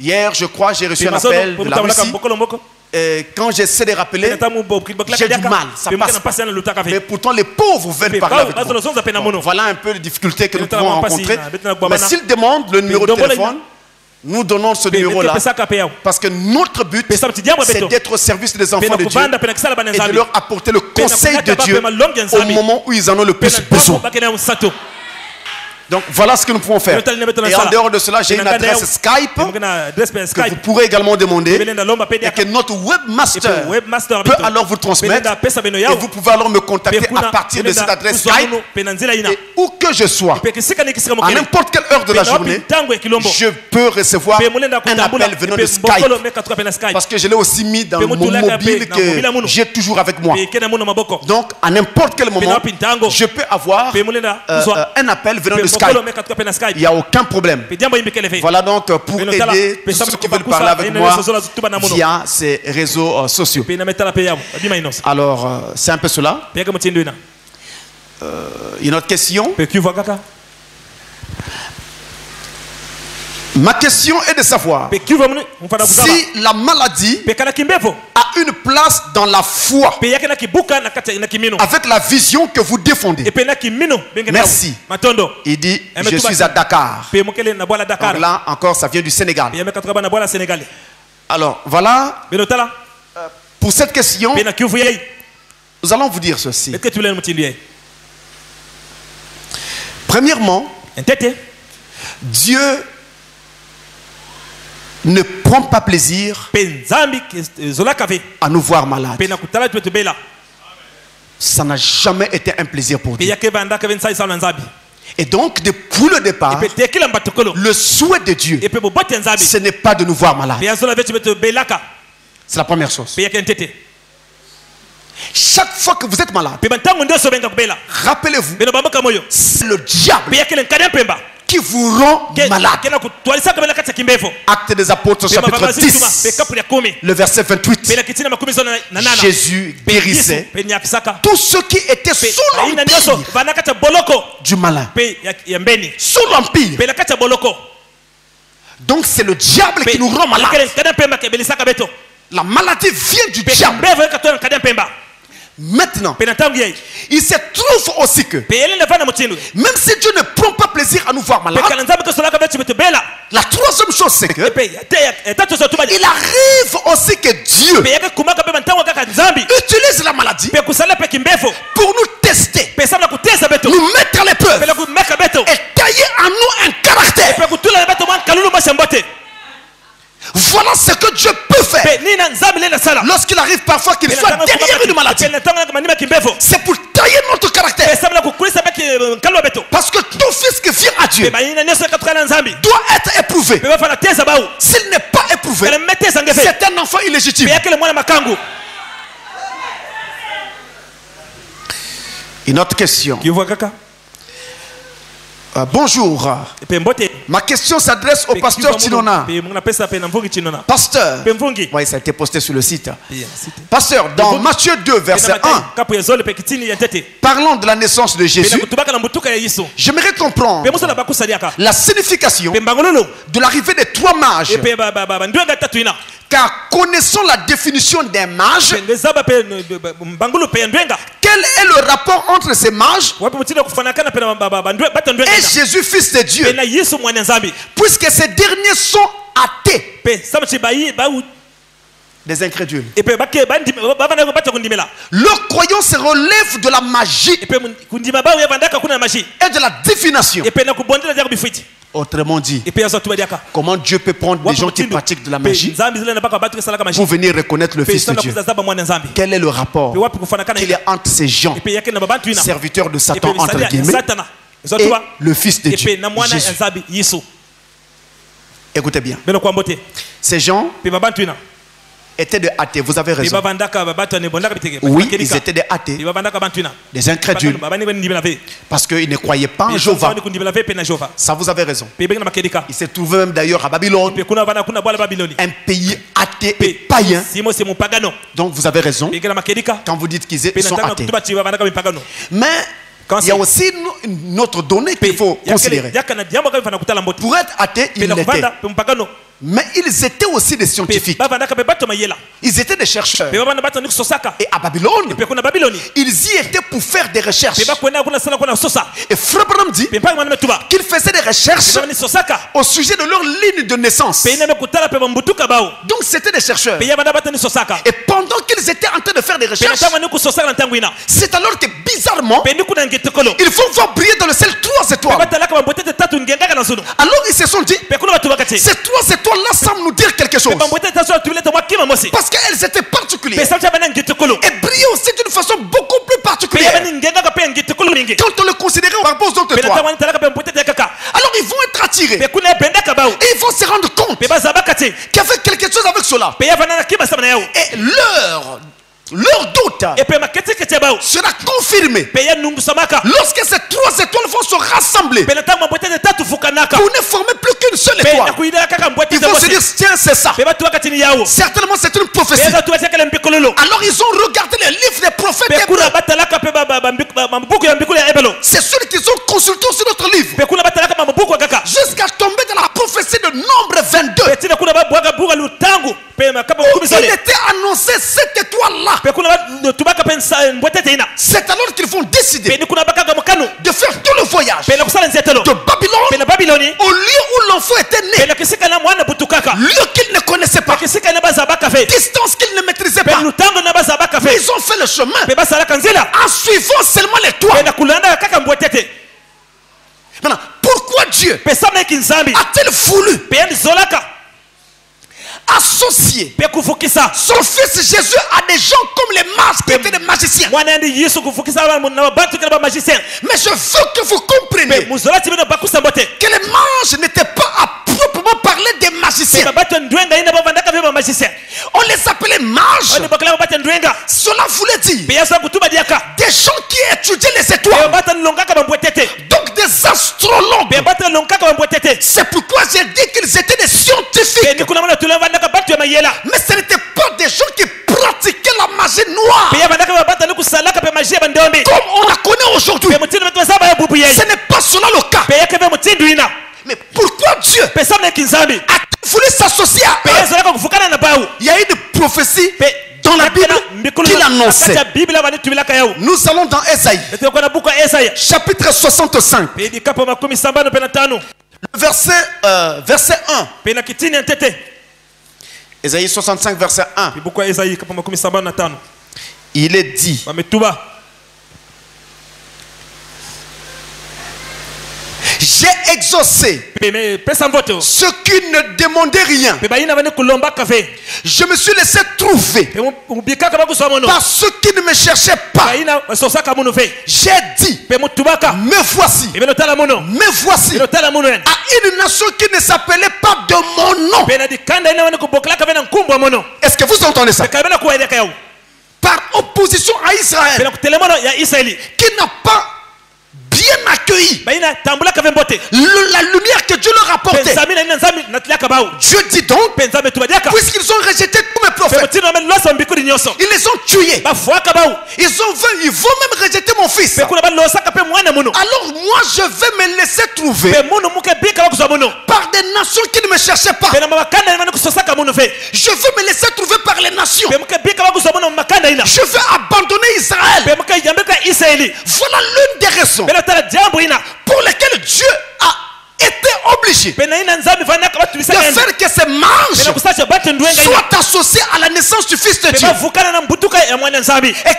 Hier je crois j'ai reçu un appel de la Russie. Et quand j'essaie de rappeler, j'ai du mal, ça passe pas. Mais pourtant les pauvres veulent parler avec moi. Bon, voilà un peu les difficultés que nous pouvons rencontrer. Mais s'ils demandent le numéro de téléphone, nous donnons ce numéro-là. Parce que notre but, c'est d'être au service des enfants de Dieu et de leur apporter le conseil de Dieu au moment où ils en ont le plus besoin. Donc voilà ce que nous pouvons faire. Et en dehors de cela, j'ai une adresse Skype que vous pourrez également demander et que notre webmaster peut alors vous transmettre. Et vous pouvez alors me contacter à partir de cette adresse Skype. Et où que je sois, à n'importe quelle heure de la journée, je peux recevoir un appel venant de Skype. Parce que je l'ai aussi mis dans mon mobile que j'ai toujours avec moi. Donc à n'importe quel moment, je peux avoir un appel venant de Skype. Il n'y a aucun problème. Voilà donc pour aider tous ceux qui veulent parler avec moi via ces réseaux sociaux. Alors, c'est un peu cela. Une autre question. Ma question est de savoir si la maladie a une place dans la foi avec la vision que vous défendez. Merci. Il dit, je suis à Dakar. Donc là encore, ça vient du Sénégal. Alors voilà, pour cette question, nous allons vous dire ceci. Premièrement, Dieu ne prend pas plaisir à nous voir malades. Ça n'a jamais été un plaisir pour Dieu. Et donc, depuis le départ, le souhait de Dieu, ce n'est pas de nous voir malades. C'est la première chose. Chaque fois que vous êtes malade, rappelez-vous, c'est le diable qui vous rend malade. Actes des Apôtres chapitre 10, le verset 28. Jésus guérissait tous ceux qui étaient sous l'empire du malin. Sous l'empire. Donc c'est le diable qui nous rend malade. La maladie vient du diable. Maintenant, il se trouve aussi que même si Dieu ne prend pas plaisir à nous voir malades, la troisième chose c'est que il arrive aussi que Dieu utilise la maladie pour nous tester, nous mettre à l'épreuve et tailler en nous un caractère. Voilà ce que Dieu peut faire. Lorsqu'il arrive parfois qu'il soit derrière une maladie, c'est pour tailler notre caractère. Parce que tout fils qui vient à Dieu doit être éprouvé. S'il n'est pas éprouvé, c'est un enfant illégitime. Une autre question. Bonjour. Ma question s'adresse au pasteur Tinona. Pasteur, oui, ça a été posté sur le site. Pasteur, dans Matthieu 2, verset 1, parlant de la naissance de Jésus, j'aimerais comprendre la signification de l'arrivée des trois mages. Car connaissant la définition des mages, quel est le rapport entre ces mages et Jésus, fils de Dieu? Puisque ces derniers sont athées, des incrédules. Leur croyance se relève de la magie et de la divination. Autrement dit, comment Dieu peut prendre des gens qui pratiquent de la magie pour venir reconnaître le Fils de Dieu? Quel est le rapport qu'il y a entre ces gens, serviteurs de Satan entre guillemets, et le Fils de Dieu, Jésus? Écoutez bien, ces gens étaient des athées, vous avez raison. Oui, ils étaient des athées, des incrédules, parce qu'ils ne croyaient pas en Jéhovah. Ça, vous avez raison. Ils se trouvaient même d'ailleurs à Babylone, un pays athée et païen. Donc vous avez raison quand vous dites qu'ils sont athées. Mais il y a aussi une autre donnée qu'il faut considérer. Pour être athée, ils l'étaient. Mais ils étaient aussi des scientifiques. Ils étaient des chercheurs. Et à Babylone, ils y étaient pour faire des recherches. Et Frère Branham dit qu'ils faisaient des recherches au sujet de leur ligne de naissance. Donc c'était des chercheurs. Et pendant qu'ils étaient en train de faire des recherches, c'est alors que bizarrement, ils vont voir briller dans le ciel 3 étoiles. Alors ils se sont dit, ces 3 étoiles là semble nous dire quelque chose, parce qu'elles étaient particulières et brillaient aussi d'une façon beaucoup plus particulière quand on le considérait par rapport aux autres étoiles. Alors ils vont être attirés et ils vont se rendre compte qu'il y avait quelque chose avec cela, et leur doute sera confirmé lorsque ces 3 étoiles vont se rassembler pour ne former plus qu'une seule étoile. Ils vont se dire, tiens, c'est ça. Certainement c'est une prophétie. Alors ils ont regardé les livres des prophètes hébreux. C'est sûr qu'ils ont consulté aussi notre livre jusqu'à tomber dans la prophétie de Nombre 22 où il était annoncé cette étoile là. C'est alors qu'ils vont décider de faire tout le voyage de Babylone au lieu où l'enfant était né, lieu qu'ils ne connaissaient pas, distance qu'ils ne maîtrisaient pas. Mais ils ont fait le chemin en suivant seulement l'étoile. Maintenant, pourquoi Dieu a-t-il voulu associer son fils Jésus à des gens comme les mages qui étaient des magiciens? Mais je veux que vous compreniez que les mages n'étaient pas à proprement parler des magiciens. On les appelait mages. Cela voulait dire des gens qui étudiaient les étoiles, donc des astrologues. C'est pourquoi j'ai dit qu'ils étaient des scientifiques. Mais ce n'étaient pas des gens qui pratiquaient la magie noire comme on la connaît aujourd'hui. Ce n'est pas cela le cas. Mais pourquoi Dieu a voulu s'associer à eux? Il y a eu des prophéties dans la Bible qu'il annonçait. Nous allons dans Ésaïe chapitre 65, verset 1. Ésaïe 65 verset 1. Il est dit, j'ai exaucé ceux qui ne demandaient rien. Je me suis laissé trouver par ceux qui ne me cherchaient pas. J'ai dit, me voici, à une nation qui ne s'appelait pas de mon nom. Est-ce que vous entendez ça? Par opposition à Israël, qui n'a pas bien accueilli la lumière que Dieu leur apportait. Dieu dit donc, puisqu'ils ont rejeté tous mes prophètes, ils les ont tués. Ils vont même rejeter mon fils. Alors moi je vais me laisser trouver par des nations qui ne me cherchaient pas. Je veux me laisser trouver par les nations. Je veux abandonner Israël. Voilà l'une des raisons pour lesquelles Dieu a été obligé de faire que ces manches soient associées à la naissance du Fils de Dieu. Et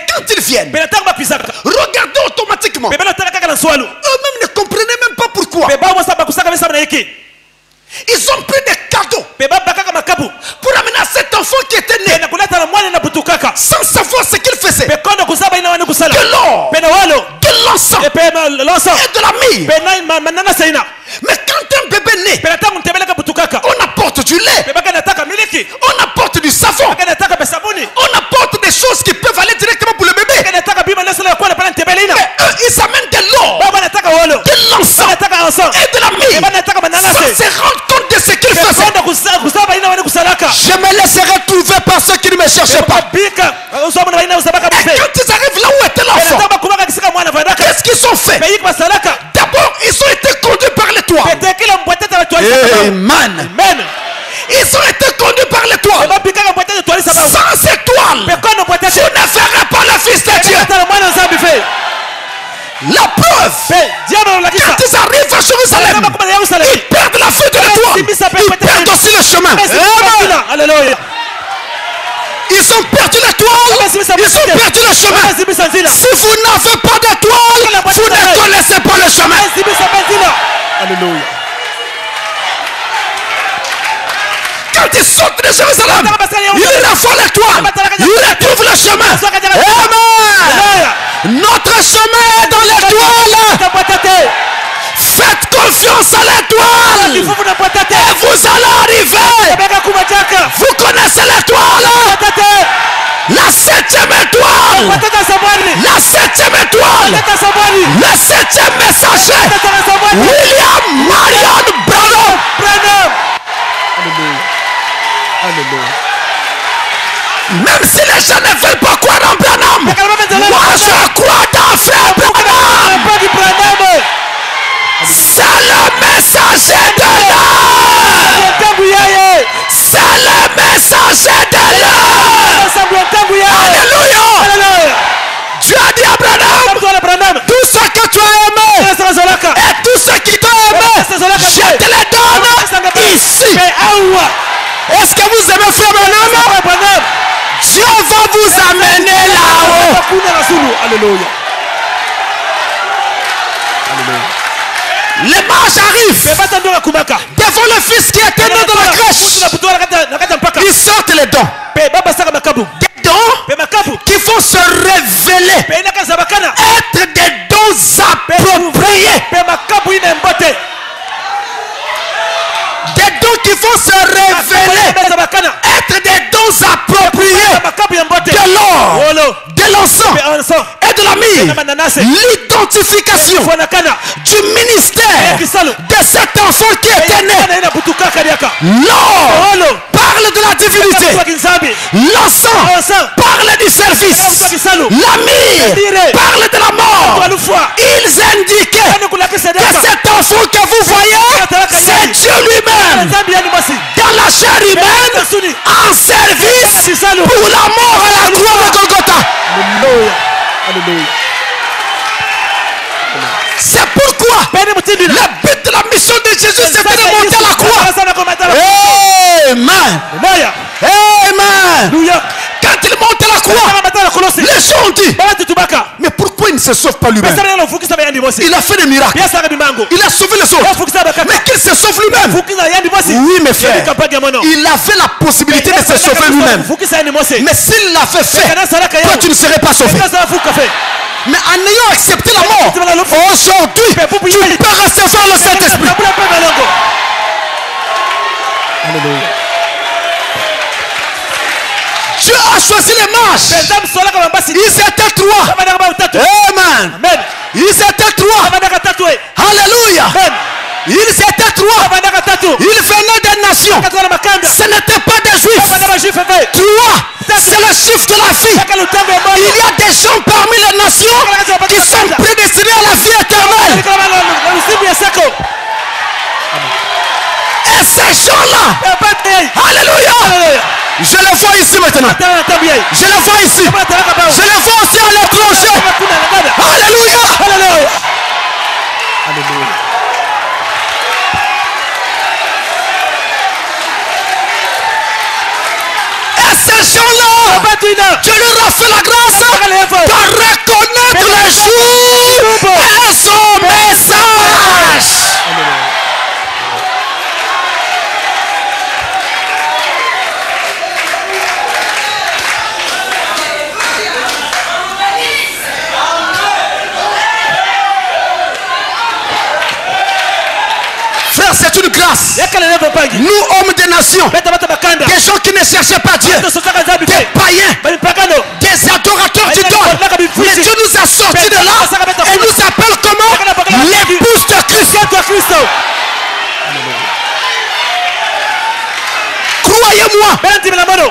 quand ils viennent, regardez automatiquement. Eux-mêmes ne comprenaient même pas pourquoi. Ils ont pris des cadeaux pour amener à cet enfant qui était né sans savoir ce qu'il faisait. De l'or, de l'encens et de la myrrhe. Mais quand un bébé naît, on apporte du lait, on apporte du savon, on apporte des choses qui peuvent aller directement pour le bébé. Mais eux, ils amènent de l'or, de l'encens et de la myrrhe sans se rendre compte de ce qu'ils faisaient. Je me laisserai trouver par ceux qui ne me cherchaient pas. Et quand ils arrivent là où était l'enfant, qu'est-ce qu'ils ont fait? D'abord, ils ont été conduits par l'étoile. Amen. Ils ont été conduits par l'étoile. Sans étoile, vous ne verrez pas le Fils de Dieu. La preuve, quand ils arrivent à Jérusalem, ils perdent la vue de l'étoile. Ils perdent aussi le chemin. Alléluia. Ils ont perdu l'étoile, ils ont perdu le chemin. Si vous n'avez pas d'étoile, vous ne connaissez pas le chemin. Alléluia. Quand ils sortent de Jérusalem, ils revoient l'étoile, ils retrouvent le chemin. Amen. Notre chemin est dans l'étoile. Faites confiance à l'étoile et vous allez arriver. Vous connaissez l'étoile, la 7e étoile, la 7e étoile, le 7e messager, William Marion Branham. Alléluia. Même si les gens ne veulent pas croire en Branham, moi je crois dans frère Branham. C'est le messager de l'heure. C'est le messager de l'heure. Alléluia. Dieu a dit à Branham, tout ce que tu as aimé et tout ce qui t'a aimé, je te les donne ici. Est-ce que vous aimez frère Branham? Dieu va vous amener là-haut. Alléluia. Les mages arrivent devant le fils qui était né dans la crèche. Ils sortent les dons. Des dons qui vont se révéler être des dons appropriés. Des dons qui vont se révéler être des dons appropriés de l'or, de l'encens et de la myrrhe. L'identification du ministère de cet enfant qui était né. L'or parle de la divinité, l'encens parle du service, la myrrhe parle de la mort. Ils indiquaient que cet enfant que vous voyez, c'est Dieu lui-même dans la chair humaine, en service pour la mort à la croix de Golgotha. Alléluia. C'est pourquoi le but de la mission de Jésus, c'était de monter à la croix. Amen. Amen. Quand il monte à la croix, les gens ont dit, mais pourquoi il ne se sauve pas lui-même? Il a fait des miracles, il a sauvé les autres, mais qu'il se sauve lui-même? Oui mes frères, il avait la possibilité de se sauver lui-même. Mais s'il l'avait fait, toi tu ne serais pas sauvé. Mais en ayant accepté la mort, aujourd'hui, tu peux recevoir le Saint-Esprit. Alléluia. Dieu a choisi les mages. Ils étaient 3. Amen. Ils étaient 3. Alléluia. Ils étaient 3. Ils venaient des nations. Ce n'était pas des juifs. 3, c'est le chiffre de la vie. Il y a des gens parmi les nations qui sont prédestinés à la vie éternelle. Et ces gens-là, alléluia, je les vois ici maintenant. Je les vois ici. Je les vois aussi à l'étranger. Alléluia. Alléluia. gens-là, Dieu leur a fait la grâce de reconnaître le jour et son message. C'est une grâce. Nous, hommes des nations, des gens qui ne cherchaient pas Dieu, des païens, des adorateurs d'idole, mais Dieu nous a sortis de là et nous appelle comment? L'épouse de Christ. Croyez-moi,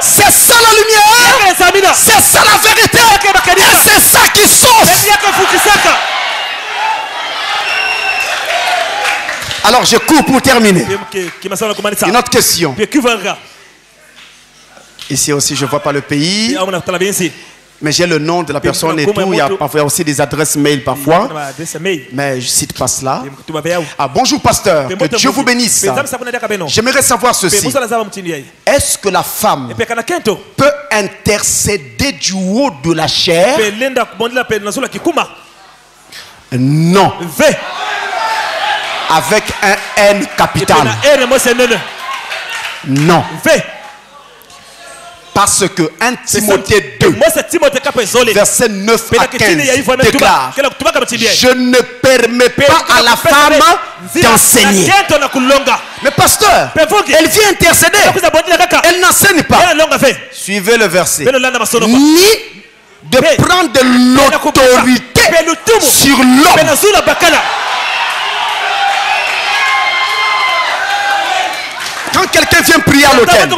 c'est ça la lumière, c'est ça la vérité, et c'est ça qui sauve. Alors je coupe pour terminer. Une autre question. Ici aussi je ne vois pas le pays, mais j'ai le nom de la personne et tout. Il y a parfois aussi des adresses mail parfois, mais je ne cite pas cela. Ah, bonjour pasteur, que Dieu vous bénisse. J'aimerais savoir ceci. Est-ce que la femme peut intercéder du haut de la chair? Non. Avec un N capital. Non. Parce que 1 Timothée 2, verset 9 à 15 déclare: je ne permets pas à la femme d'enseigner. Mais pasteur, elle vient intercéder. Elle n'enseigne pas. Suivez le verset. Ni de prendre de l'autorité sur l'homme. Quand quelqu'un vient prier à l'autel,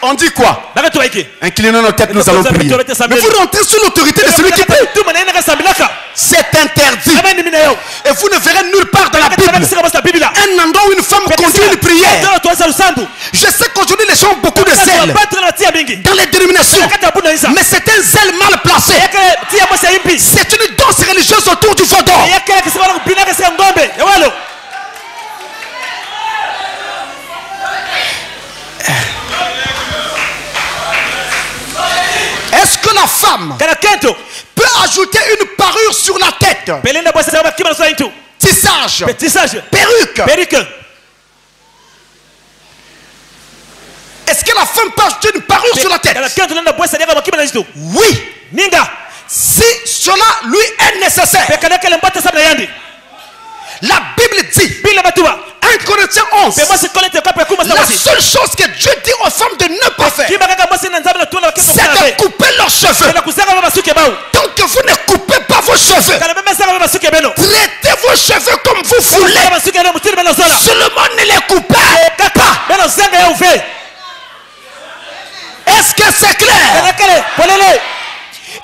on dit quoi? Inclinons nos têtes, nous allons prier. Mais vous rentrez sous l'autorité de celui qui prie. C'est interdit. Et vous ne verrez nulle part dans la Bible un endroit où une femme conduit une prière. Je sais qu'aujourd'hui les gens ont beaucoup de zèle dans les dénominations, mais c'est un zèle mal placé. C'est une danse religieuse autour du veau d'or. Est-ce que la femme peut ajouter une parure sur la tête? Tissage, perruque. Est-ce que la femme peut ajouter une parure sur la tête? Oui. Si cela lui est nécessaire. La Bible dit, 1 Corinthiens 11, la seule chose que Dieu dit aux femmes de ne pas faire, c'est de couper leurs cheveux. Tant que vous ne coupez pas vos cheveux, traitez vos cheveux comme vous voulez, seulement ne les coupez pas. Est-ce que c'est clair?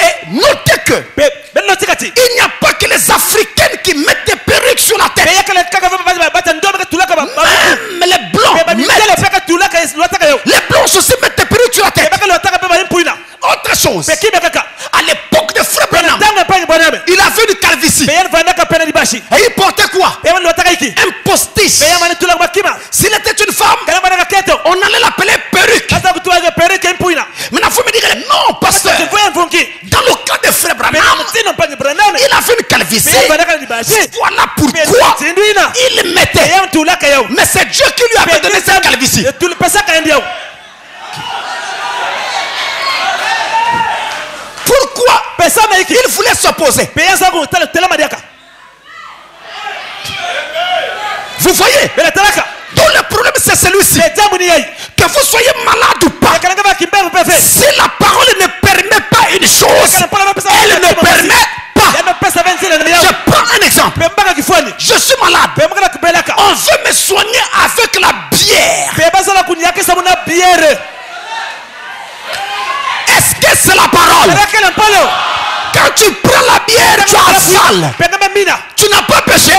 Et notez que il n'y a pas que les Africaines qui mettent des perruques sur la tête. Même les blancs les blancs aussi mettent des perruques sur la tête. Autre chose, à l'époque de Frère Branham, il avait une calvitie. Et il portait quoi? Un postiche. S'il était une femme, on allait l'appeler perruque. Maintenant vous me direz, non pasteur, dans le cas de Frère Branham, il avait une calvitie. Voilà pourquoi il mettait. Mais c'est Dieu qui lui avait donné cette calvitie. Pourquoi il voulait s'opposer? Vous voyez? Donc le problème c'est celui-ci. Que vous soyez malade ou pas, si la parole ne permet pas une chose, elle ne permet pas. Je prends un exemple. Je suis malade. On veut me soigner avec la bière. Est-ce que c'est la parole? Quand tu prends la bière, tu avales. Tu n'as pas péché.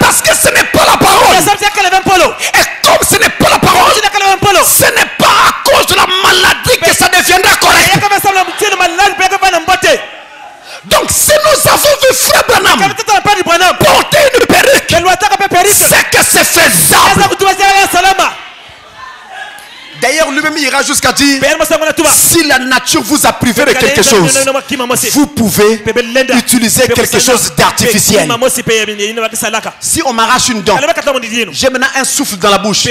Parce que ce n'est pas la parole. Et comme ce n'est pas la parole, ce n'est pas à cause de la maladie que ça deviendra correct. Donc si nous avons vu Frère Branham porter une perruque, c'est que c'est faisable. D'ailleurs, lui-même ira jusqu'à dire, si la nature vous a privé de quelque chose, vous pouvez utiliser quelque chose d'artificiel. Si on m'arrache une dent, j'ai maintenant un souffle dans la bouche,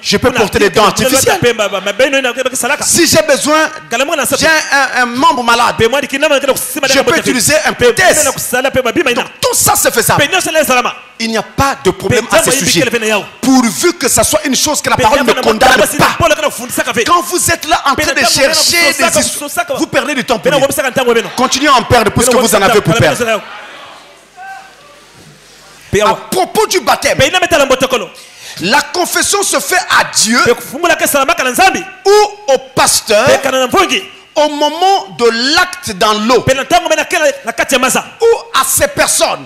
je peux porter des dents artificielles. Si j'ai besoin, j'ai un membre malade, je peux utiliser un prothèse. Donc tout ça c'est faisable. Il n'y a pas de problème à ce sujet, pourvu que ça soit une chose que la parole ne condamne pas. Quand vous êtes là en train de chercher des histoires, vous perdez du temps. Continuez à en perdre puisque vous en avez pour perdre. À propos du baptême, la confession se fait à Dieu ou au pasteur au moment de l'acte dans l'eau ou à ces personnes.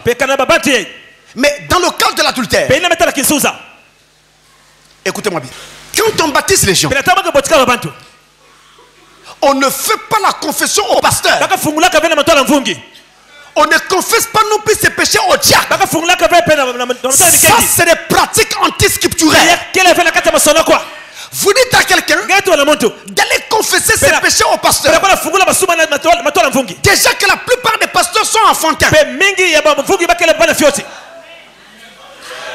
Mais dans le cas de l'adultère, écoutez-moi bien, quand on baptise les gens, on ne fait pas la confession au pasteur. On ne confesse pas non plus ses péchés au diacre. Ça, c'est des pratiques anti-scripturelles. Vous dites à quelqu'un d'aller confesser ses péchés au pasteur. Déjà que la plupart des pasteurs sont enfantins.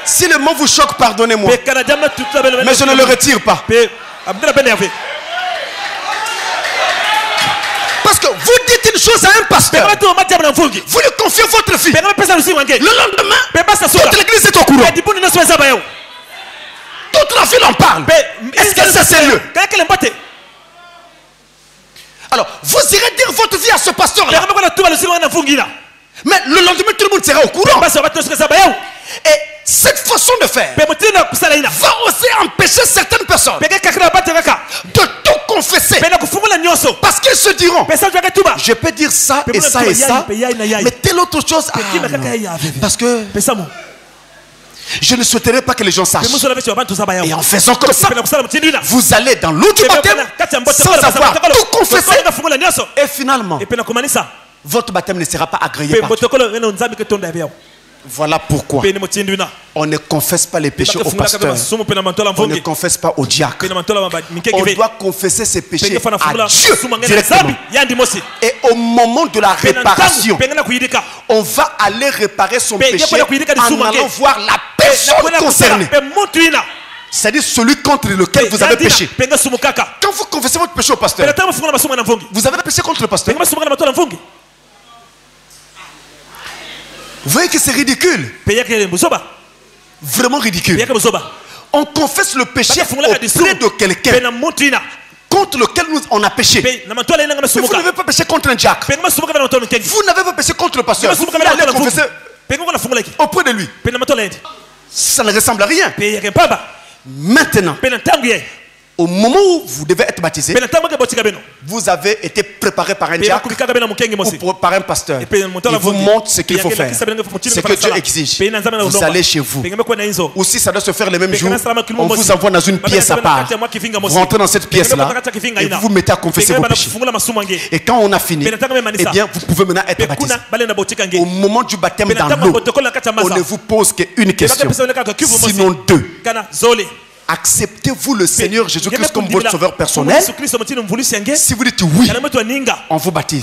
Si le mot vous choque, pardonnez-moi. Mais je ne le retire pas. Parce que vous dites une chose à un pasteur, vous lui confiez votre fille. Le lendemain, toute l'église est au courant. Toute la ville en parle. Est-ce que c'est sérieux? Alors, vous irez dire votre vie à ce pasteur-là. Mais le lendemain, tout le monde sera au courant. Et cette façon de faire va aussi empêcher certaines personnes de tout confesser. Parce qu'ils se diront, je peux dire ça et ça et ça, mais telle autre chose, parce que je ne souhaiterais pas que les gens sachent. Et en faisant comme ça, vous allez dans l'eau du baptême sans avoir tout confessé. Et finalement, votre baptême ne sera pas agréé par Dieu. Voilà pourquoi on ne confesse pas les péchés au pasteur. On ne confesse pas au diacre. On doit confesser ses péchés à Dieu directement. Et au moment de la réparation, on va aller réparer son péché en allant voir la personne concernée. C'est-à-dire celui contre lequel vous avez péché. Quand vous confessez votre péché au pasteur, vous avez péché contre le pasteur. Vous voyez que c'est ridicule. Vraiment ridicule. On confesse le péché auprès de quelqu'un contre lequel on a péché. Mais vous n'avez pas péché contre un diacre. Vous n'avez pas péché contre le pasteur. Vous allez confesser auprès de lui. Ça ne ressemble à rien. Maintenant, au moment où vous devez être baptisé, vous avez été préparé par un diacre ou par un pasteur. Il vous montre ce qu'il faut faire, ce que Dieu exige. Vous allez chez vous. Ou si ça doit se faire le même jour, on vous envoie dans une pièce à part. Vous rentrez dans cette pièce-là et vous vous mettez à confesser vos péchés. Et quand on a fini, eh bien, vous pouvez maintenant être baptisé. Au moment du baptême dans l'eau, on ne vous pose qu'une question, sinon deux. Acceptez-vous le Seigneur Jésus-Christ comme votre sauveur personnel? Si vous dites oui, on vous baptise.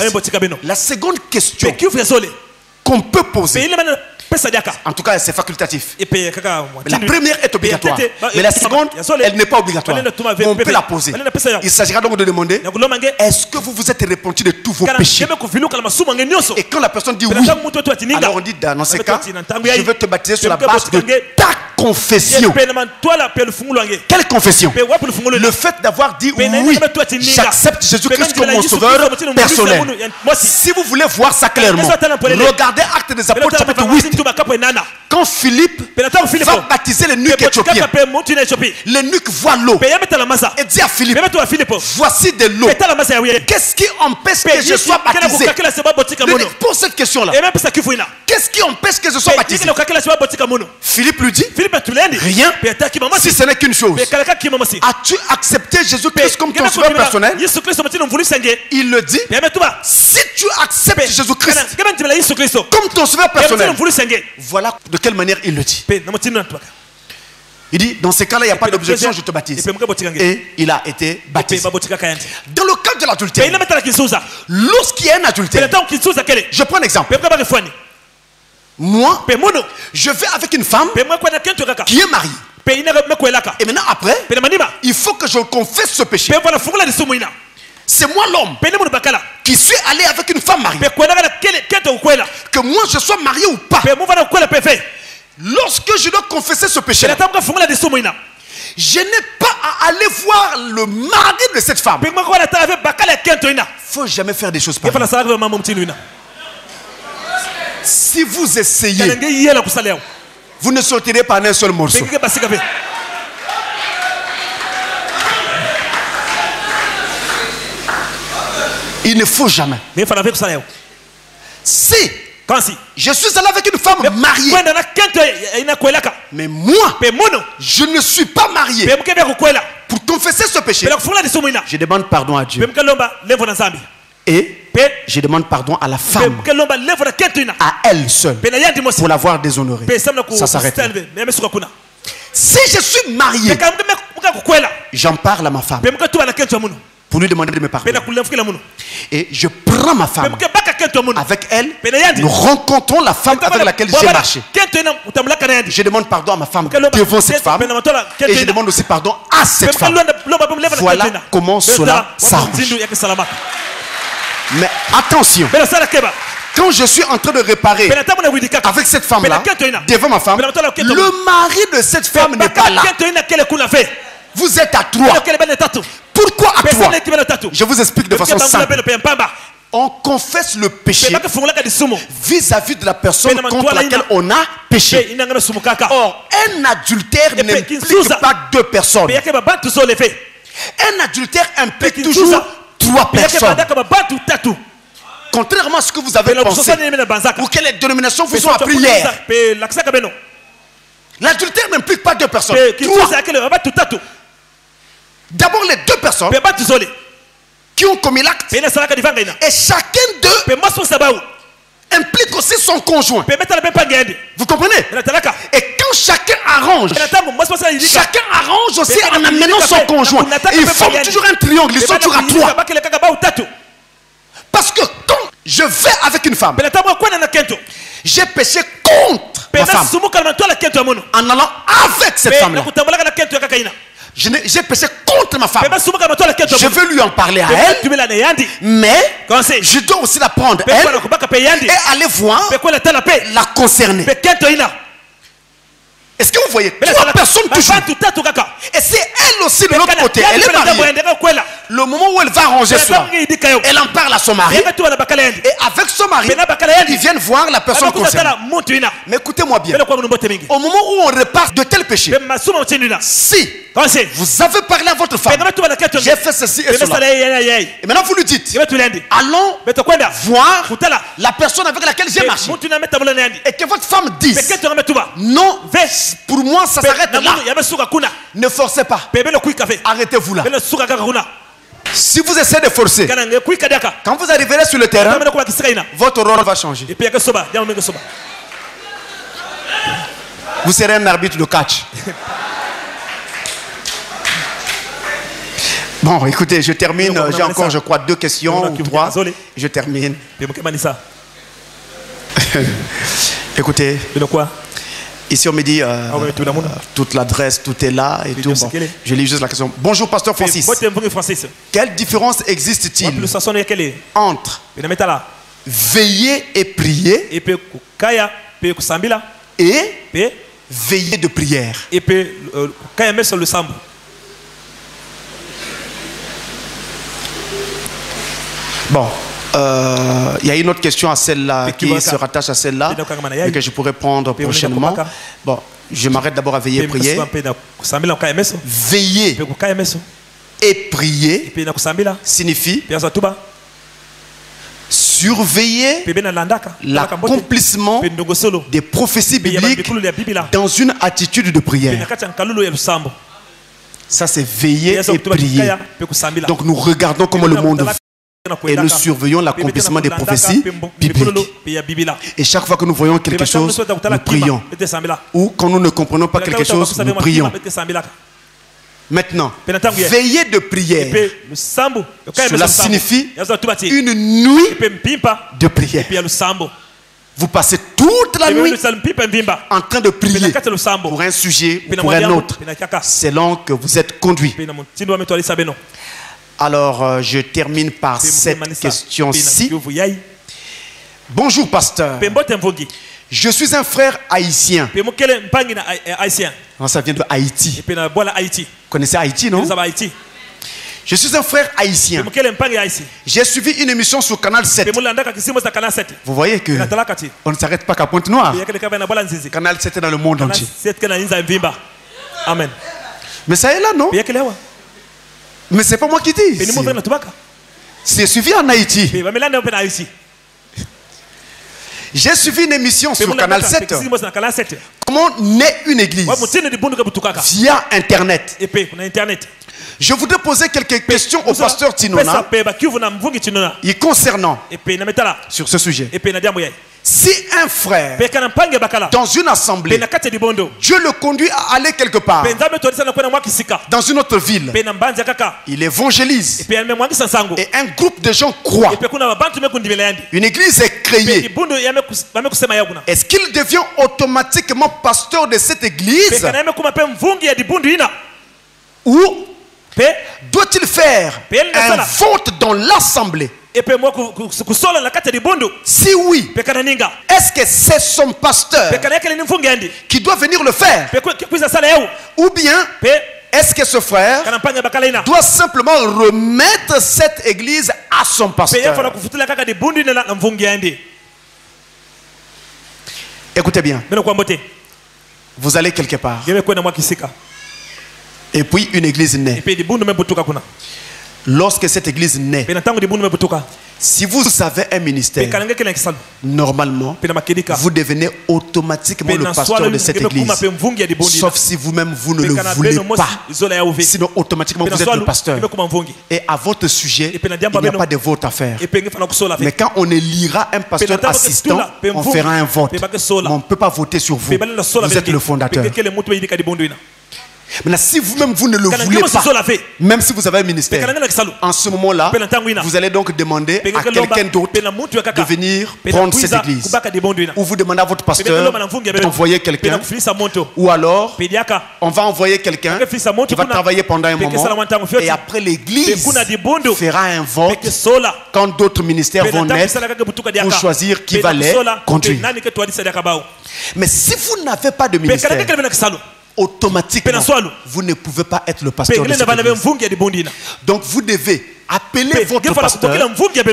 La seconde question qu'on peut poser, en tout cas c'est facultatif, la première est obligatoire, mais la seconde elle n'est pas obligatoire, on peut la poser. Il s'agira donc de demander, est-ce que vous vous êtes repenti de tous vos péchés? Et quand la personne dit oui, alors on dit dans ce cas, je veux te baptiser sur la base de ta confession. Quelle confession? Le fait d'avoir dit oui, j'accepte Jésus-Christ comme mon sauveur personnel. Si vous voulez voir ça clairement, regardez Actes des Apôtres chapitre 8. Quand Philippe va baptiser l'eunuque éthiopien, l'eunuque voit l'eau et dit à Philippe, voici de l'eau, qu'est-ce qui empêche que je sois baptisé? Pour cette question-là, qu'est-ce qui empêche que je sois baptisé? Philippe lui dit, rien, si ce n'est qu'une chose. As-tu accepté Jésus-Christ comme ton sauveur personnel? Il le dit, si tu acceptes Jésus-Christ comme ton sauveur personnel, voilà de quelle manière il le dit. Il dit, dans ces cas-là, il n'y a pas d'objection, je te baptise. Et il a été baptisé. Dans le cas de l'adultère, lorsqu'il y a un adultère, je prends un exemple. Moi, je vais avec une femme qui est mariée. Et maintenant, après, il faut que je confesse ce péché. C'est moi l'homme qui suis allé avec une femme mariée. Que moi je sois marié ou pas. Lorsque je dois confesser ce péché, je n'ai pas à aller voir le mari de cette femme. Il ne faut jamais faire des choses pareilles. Si vous essayez, vous ne sortirez pas d'un seul morceau. Il ne faut jamais. Si je suis allé avec une femme mariée, mais moi, je ne suis pas marié, pour confesser ce péché, je demande pardon à Dieu. Et je demande pardon à la femme, à elle seule, pour l'avoir déshonorée. Ça s'arrête là. Si je suis marié, j'en parle à ma femme pour lui demander de me pardonner. Et je prends ma femme. Avec elle, nous rencontrons la femme avec laquelle j'ai marché. Je demande pardon à ma femme devant cette femme. Et je demande aussi pardon à cette femme. Voilà comment cela s'arrange. Mais attention, quand je suis en train de réparer avec cette femme-là, devant ma femme, le mari de cette femme n'est pas là. Vous êtes à trois. Pourquoi à trois? Je vous explique de façon simple. On confesse le péché vis-à-vis de la personne contre laquelle on a péché. Or, un adultère n'implique pas deux personnes. Un adultère implique toujours trois personnes. Contrairement à ce que vous avez pensé, ou quelle dénomination vous ont appris hier, l'adultère n'implique pas deux personnes. D'abord les deux personnes qui ont commis l'acte, et chacun d'eux implique aussi son conjoint. Vous comprenez? Et quand chacun arrange aussi en amenant son conjoint, il forme toujours un triangle, ils sont toujours à trois. Parce que quand je vais avec une femme, j'ai péché contre ma femme en allant avec cette femme-là. J'ai péché contre ma femme. Je veux lui en parler à elle, mais je dois aussi la prendre elle et aller voir la concerner. Est-ce que vous voyez? Trois personnes toujours. Et c'est elle aussi de l'autre côté. Elle est mariée. Le moment où elle va arranger cela, elle en parle à son mari. Et avec son mari, ils viennent voir la personne concernée. Mais écoutez-moi bien. Au moment où on repart de tel péché, si vous avez parlé à votre femme, j'ai fait ceci et cela, et maintenant vous lui dites, allons voir la personne avec laquelle j'ai marché, et que votre femme dise, non, pour moi ça s'arrête là, ne forcez pas, arrêtez-vous là. Si vous essayez de forcer, quand vous arriverez sur le terrain, votre rôle va changer. Vous serez un arbitre de catch. Bon, écoutez, je termine. J'ai encore, je crois, 2 questions ou 3. Je termine. Écoutez, ici on me dit toute l'adresse, tout est là et tout. Bon, je lis juste la question. Bonjour, pasteur Francis. Quelle différence existe-t-il entre veiller et prier et veiller de prière? Bon, il y a une autre question à celle-là qui se rattache à celle-là et que je pourrais prendre prochainement. Bon, je m'arrête d'abord à veiller et prier. Veiller et prier signifie surveiller l'accomplissement des prophéties bibliques dans une attitude de prière. Ça, c'est veiller et prier. Donc, nous regardons comment le monde et nous surveillons l'accomplissement des prophéties bibliques. Et chaque fois que nous voyons quelque chose, nous prions. Ou quand nous ne comprenons pas quelque chose, nous prions. Maintenant, veillée de prière, cela signifie une nuit de prière. Vous passez toute la nuit en train de prier pour un sujet ou pour un autre, selon que vous êtes conduit. Alors, je termine par cette question-ci. Bonjour, pasteur. Je suis un frère haïtien. Ça vient de Haïti. Vous connaissez Haïti, non? Je suis un frère haïtien. J'ai suivi une émission sur Canal 7. Vous voyez que on ne s'arrête pas qu'à Pointe-Noire. Canal 7 est dans le monde entier. Amen. Mais ça est là, non? Mais c'est pas moi qui dis. C'est suivi en Haïti. J'ai suivi une émission sur Canal 7. Comment naît une église? Via Internet. Je voudrais poser quelques questions au pasteur Tinona y concernant sur ce sujet. Si un frère dans une assemblée, Dieu le conduit à aller quelque part dans une autre ville, il évangélise et un groupe de gens croient, une église est créée, est-ce qu'il devient automatiquement pasteur de cette église ou doit-il faire un vote dans l'assemblée? Si oui, est-ce que c'est son pasteur qui doit venir le faire? Ou bien est-ce que ce frère doit simplement remettre cette église à son pasteur? Écoutez bien. Vous allez quelque part. Et puis une église naît. Lorsque cette église naît, si vous avez un ministère, normalement, vous devenez automatiquement le pasteur de cette église. Sauf si vous-même, vous ne le voulez pas. Sinon, automatiquement, vous êtes le pasteur. Et à votre sujet, il n'y a pas de vote à faire. Mais quand on élira un pasteur assistant, on fera un vote. Mais on ne peut pas voter sur vous. Vous êtes le fondateur. Maintenant, si vous-même vous ne le voulez pas, même si vous avez un ministère, en ce moment-là, vous allez donc demander à quelqu'un d'autre de venir prendre cette église. Ou vous demandez à votre pasteur d'envoyer quelqu'un. Ou alors, on va envoyer quelqu'un qui va travailler pendant un moment. Et après, l'église fera un vote quand d'autres ministères vont naître pour choisir qui va les conduire. Mais si vous n'avez pas de ministère, automatiquement, vous ne pouvez pas être le pasteur de cette église. Donc vous devez appeler votre pasteur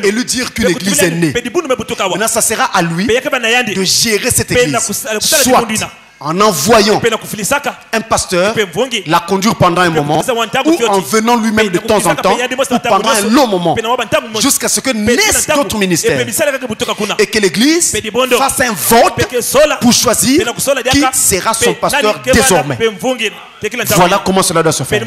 et lui dire qu'une église est née. Maintenant, ça sera à lui de gérer cette église. Soit en envoyant un pasteur la conduire pendant un moment, ou en venant lui-même de temps en temps, ou pendant un long moment, jusqu'à ce que naisse d'autres ministères, et que l'église fasse un vote pour choisir qui sera son pasteur désormais. Voilà comment cela doit se faire.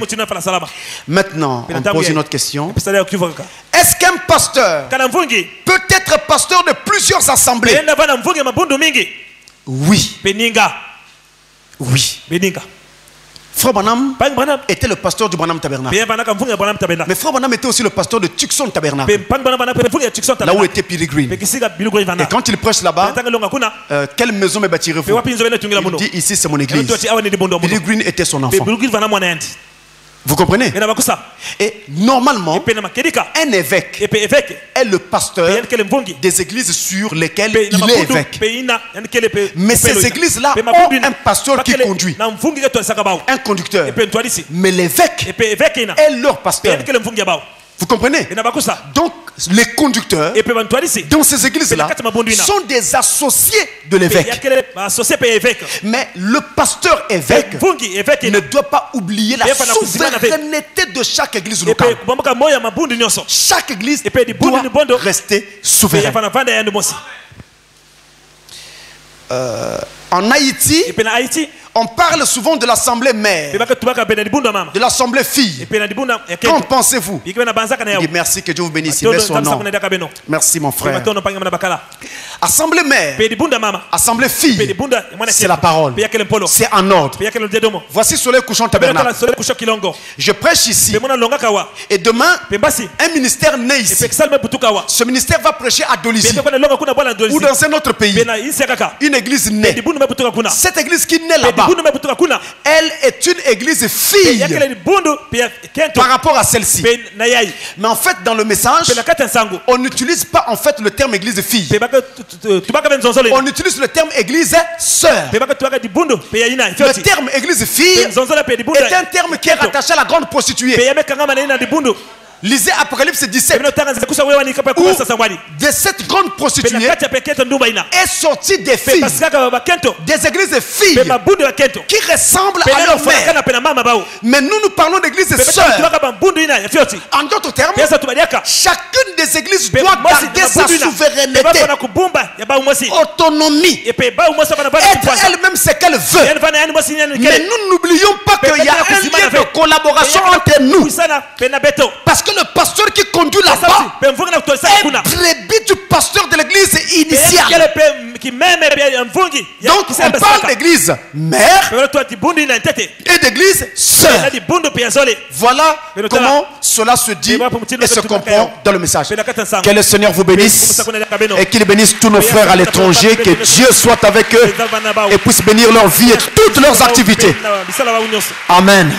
Maintenant, on pose une autre question. Est-ce qu'un pasteur peut être pasteur de plusieurs assemblées? Oui. Oui. Frère Branham était le pasteur du Branham Tabernacle. Mais Frère Branham était aussi le pasteur de Tucson Tabernacle, là où était Billy Green. Et quand il prêche là-bas, quelle maison me bâtirez-vous? Il dit, ici c'est mon église. Billy Green était son enfant. Vous comprenez? Et normalement, un évêque est le pasteur des églises sur lesquelles il est évêque. Mais ces églises-là ont un pasteur qui conduit, un conducteur. Mais l'évêque est leur pasteur. Vous comprenez? Donc, les conducteurs dans ces églises-là sont des associés de l'évêque. Mais le pasteur évêque ne doit pas oublier la souveraineté de chaque église locale. Chaque église doit rester souveraine. En Haïti, On parle souvent de l'assemblée mère, de l'assemblée fille. Qu'en pensez-vous? Merci, que Dieu vous bénisse. Son nom. Merci mon frère. Assemblée mère, assemblée fille, c'est la parole. C'est en ordre. Voici Soleil couchant tabernacle. Je prêche ici. Et demain, un ministère naît ici. Ce ministère va prêcher à Dolisie ou dans un autre pays. Une église naît. Cette église qui naît là-bas, elle est une église fille par rapport à celle-ci. Mais en fait, dans le message, on n'utilise pas en fait le terme église fille. On utilise le terme église sœur. Le terme église fille est un terme qui est rattaché à la grande prostituée. Lisez Apocalypse 17. Où de cette grande prostituée est sortie des filles, des églises filles qui ressemblent à leur mère. Mais nous parlons d'églises sœurs. En d'autres termes, chacune des églises doit garder sa souveraineté, autonomie, être elle-même ce qu'elle veut. Mais nous n'oublions pas qu'il y a un lien de collaboration entre nous. Parce que le pasteur qui conduit là-bas est brebis du pasteur de l'église initiale. Donc on parle d'église mère et d'église sœur. Voilà comment cela se dit et se comprend dans le message. Que le Seigneur vous bénisse et qu'il bénisse tous nos frères à l'étranger. Que Dieu soit avec eux et puisse bénir leur vie et toutes leurs activités. Amen.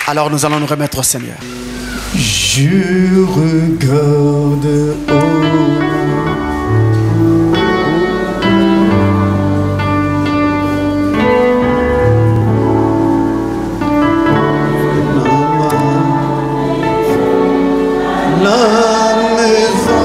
Alors nous allons nous remettre au Seigneur. Je regarde la maison.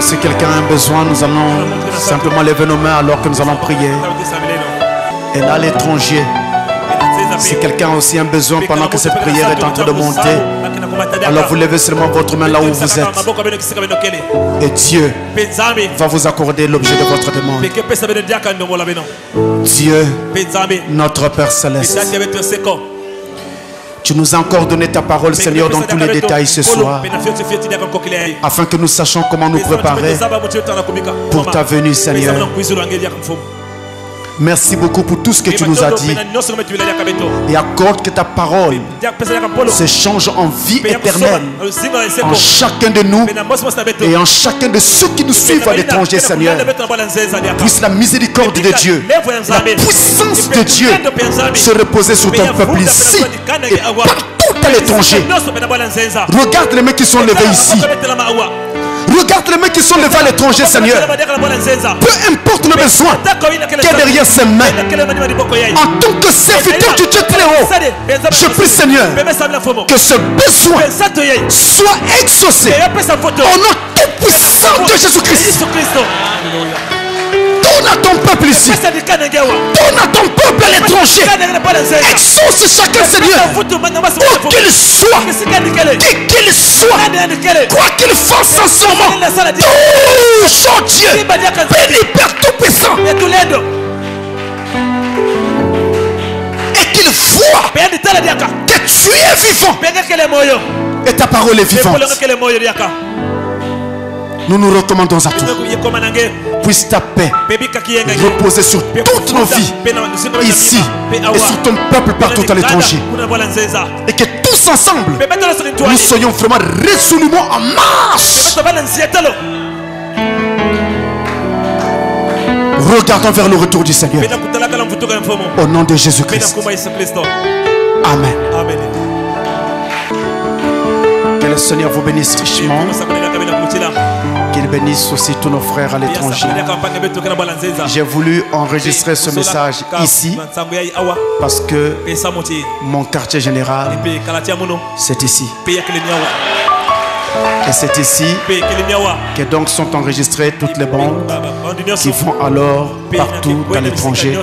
Si quelqu'un a un besoin, nous allons simplement lever nos mains alors que nous allons prier. Et là, à l'étranger, si quelqu'un a aussi un besoin pendant que cette prière est en train de monter, alors vous levez seulement votre main là où vous êtes. Et Dieu va vous accorder l'objet de votre demande. Dieu, notre Père Céleste, tu nous as encore donné ta parole, Seigneur, dans tous les détails ce soir, afin que nous sachions comment nous préparer pour ta venue, Seigneur. Merci beaucoup pour tout ce que tu nous as dit. Et accorde que ta parole se change en vie éternelle en chacun de nous et en chacun de ceux qui nous suivent à l'étranger, Seigneur. Puisse la miséricorde de Dieu, la puissance de Dieu se reposer sur ton peuple ici et partout à l'étranger. Regarde les mains qui sont levées ici. Regarde les mains qui sont levées à l'étranger, Seigneur. Peu importe le besoin qui est derrière ces mains. En tant que serviteur du Dieu très haut, je prie, Seigneur, que ce besoin soit exaucé au nom tout puissant de Jésus-Christ. Donne à ton peuple ici. Donne à ton peuple à l'étranger. Exauce chacun, Seigneur. Où qu'il soit, qui qu'il soit, quoi qu'il fasse en ce moment, touche, oh Dieu, béni Père Tout-Puissant. Et qu'il voit que tu es vivant. Et ta parole est vivante. Nous nous recommandons à toi. Puisse ta paix reposer sur toutes nos vies, ici et sur ton peuple partout à l'étranger. Et que tous ensemble, nous soyons vraiment résolument en marche. Regardons vers le retour du Seigneur. Au nom de Jésus-Christ. Amen. Que le Seigneur vous bénisse richement. Qu'il bénisse aussi tous nos frères à l'étranger. J'ai voulu enregistrer ce message ici parce que mon quartier général, c'est ici. Et c'est ici que donc sont enregistrées toutes les bandes qui vont alors partout dans l'étranger,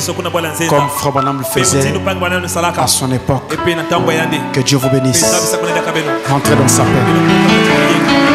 comme Frère Branham le faisait à son époque. Que Dieu vous bénisse. Rentrez dans sa paix.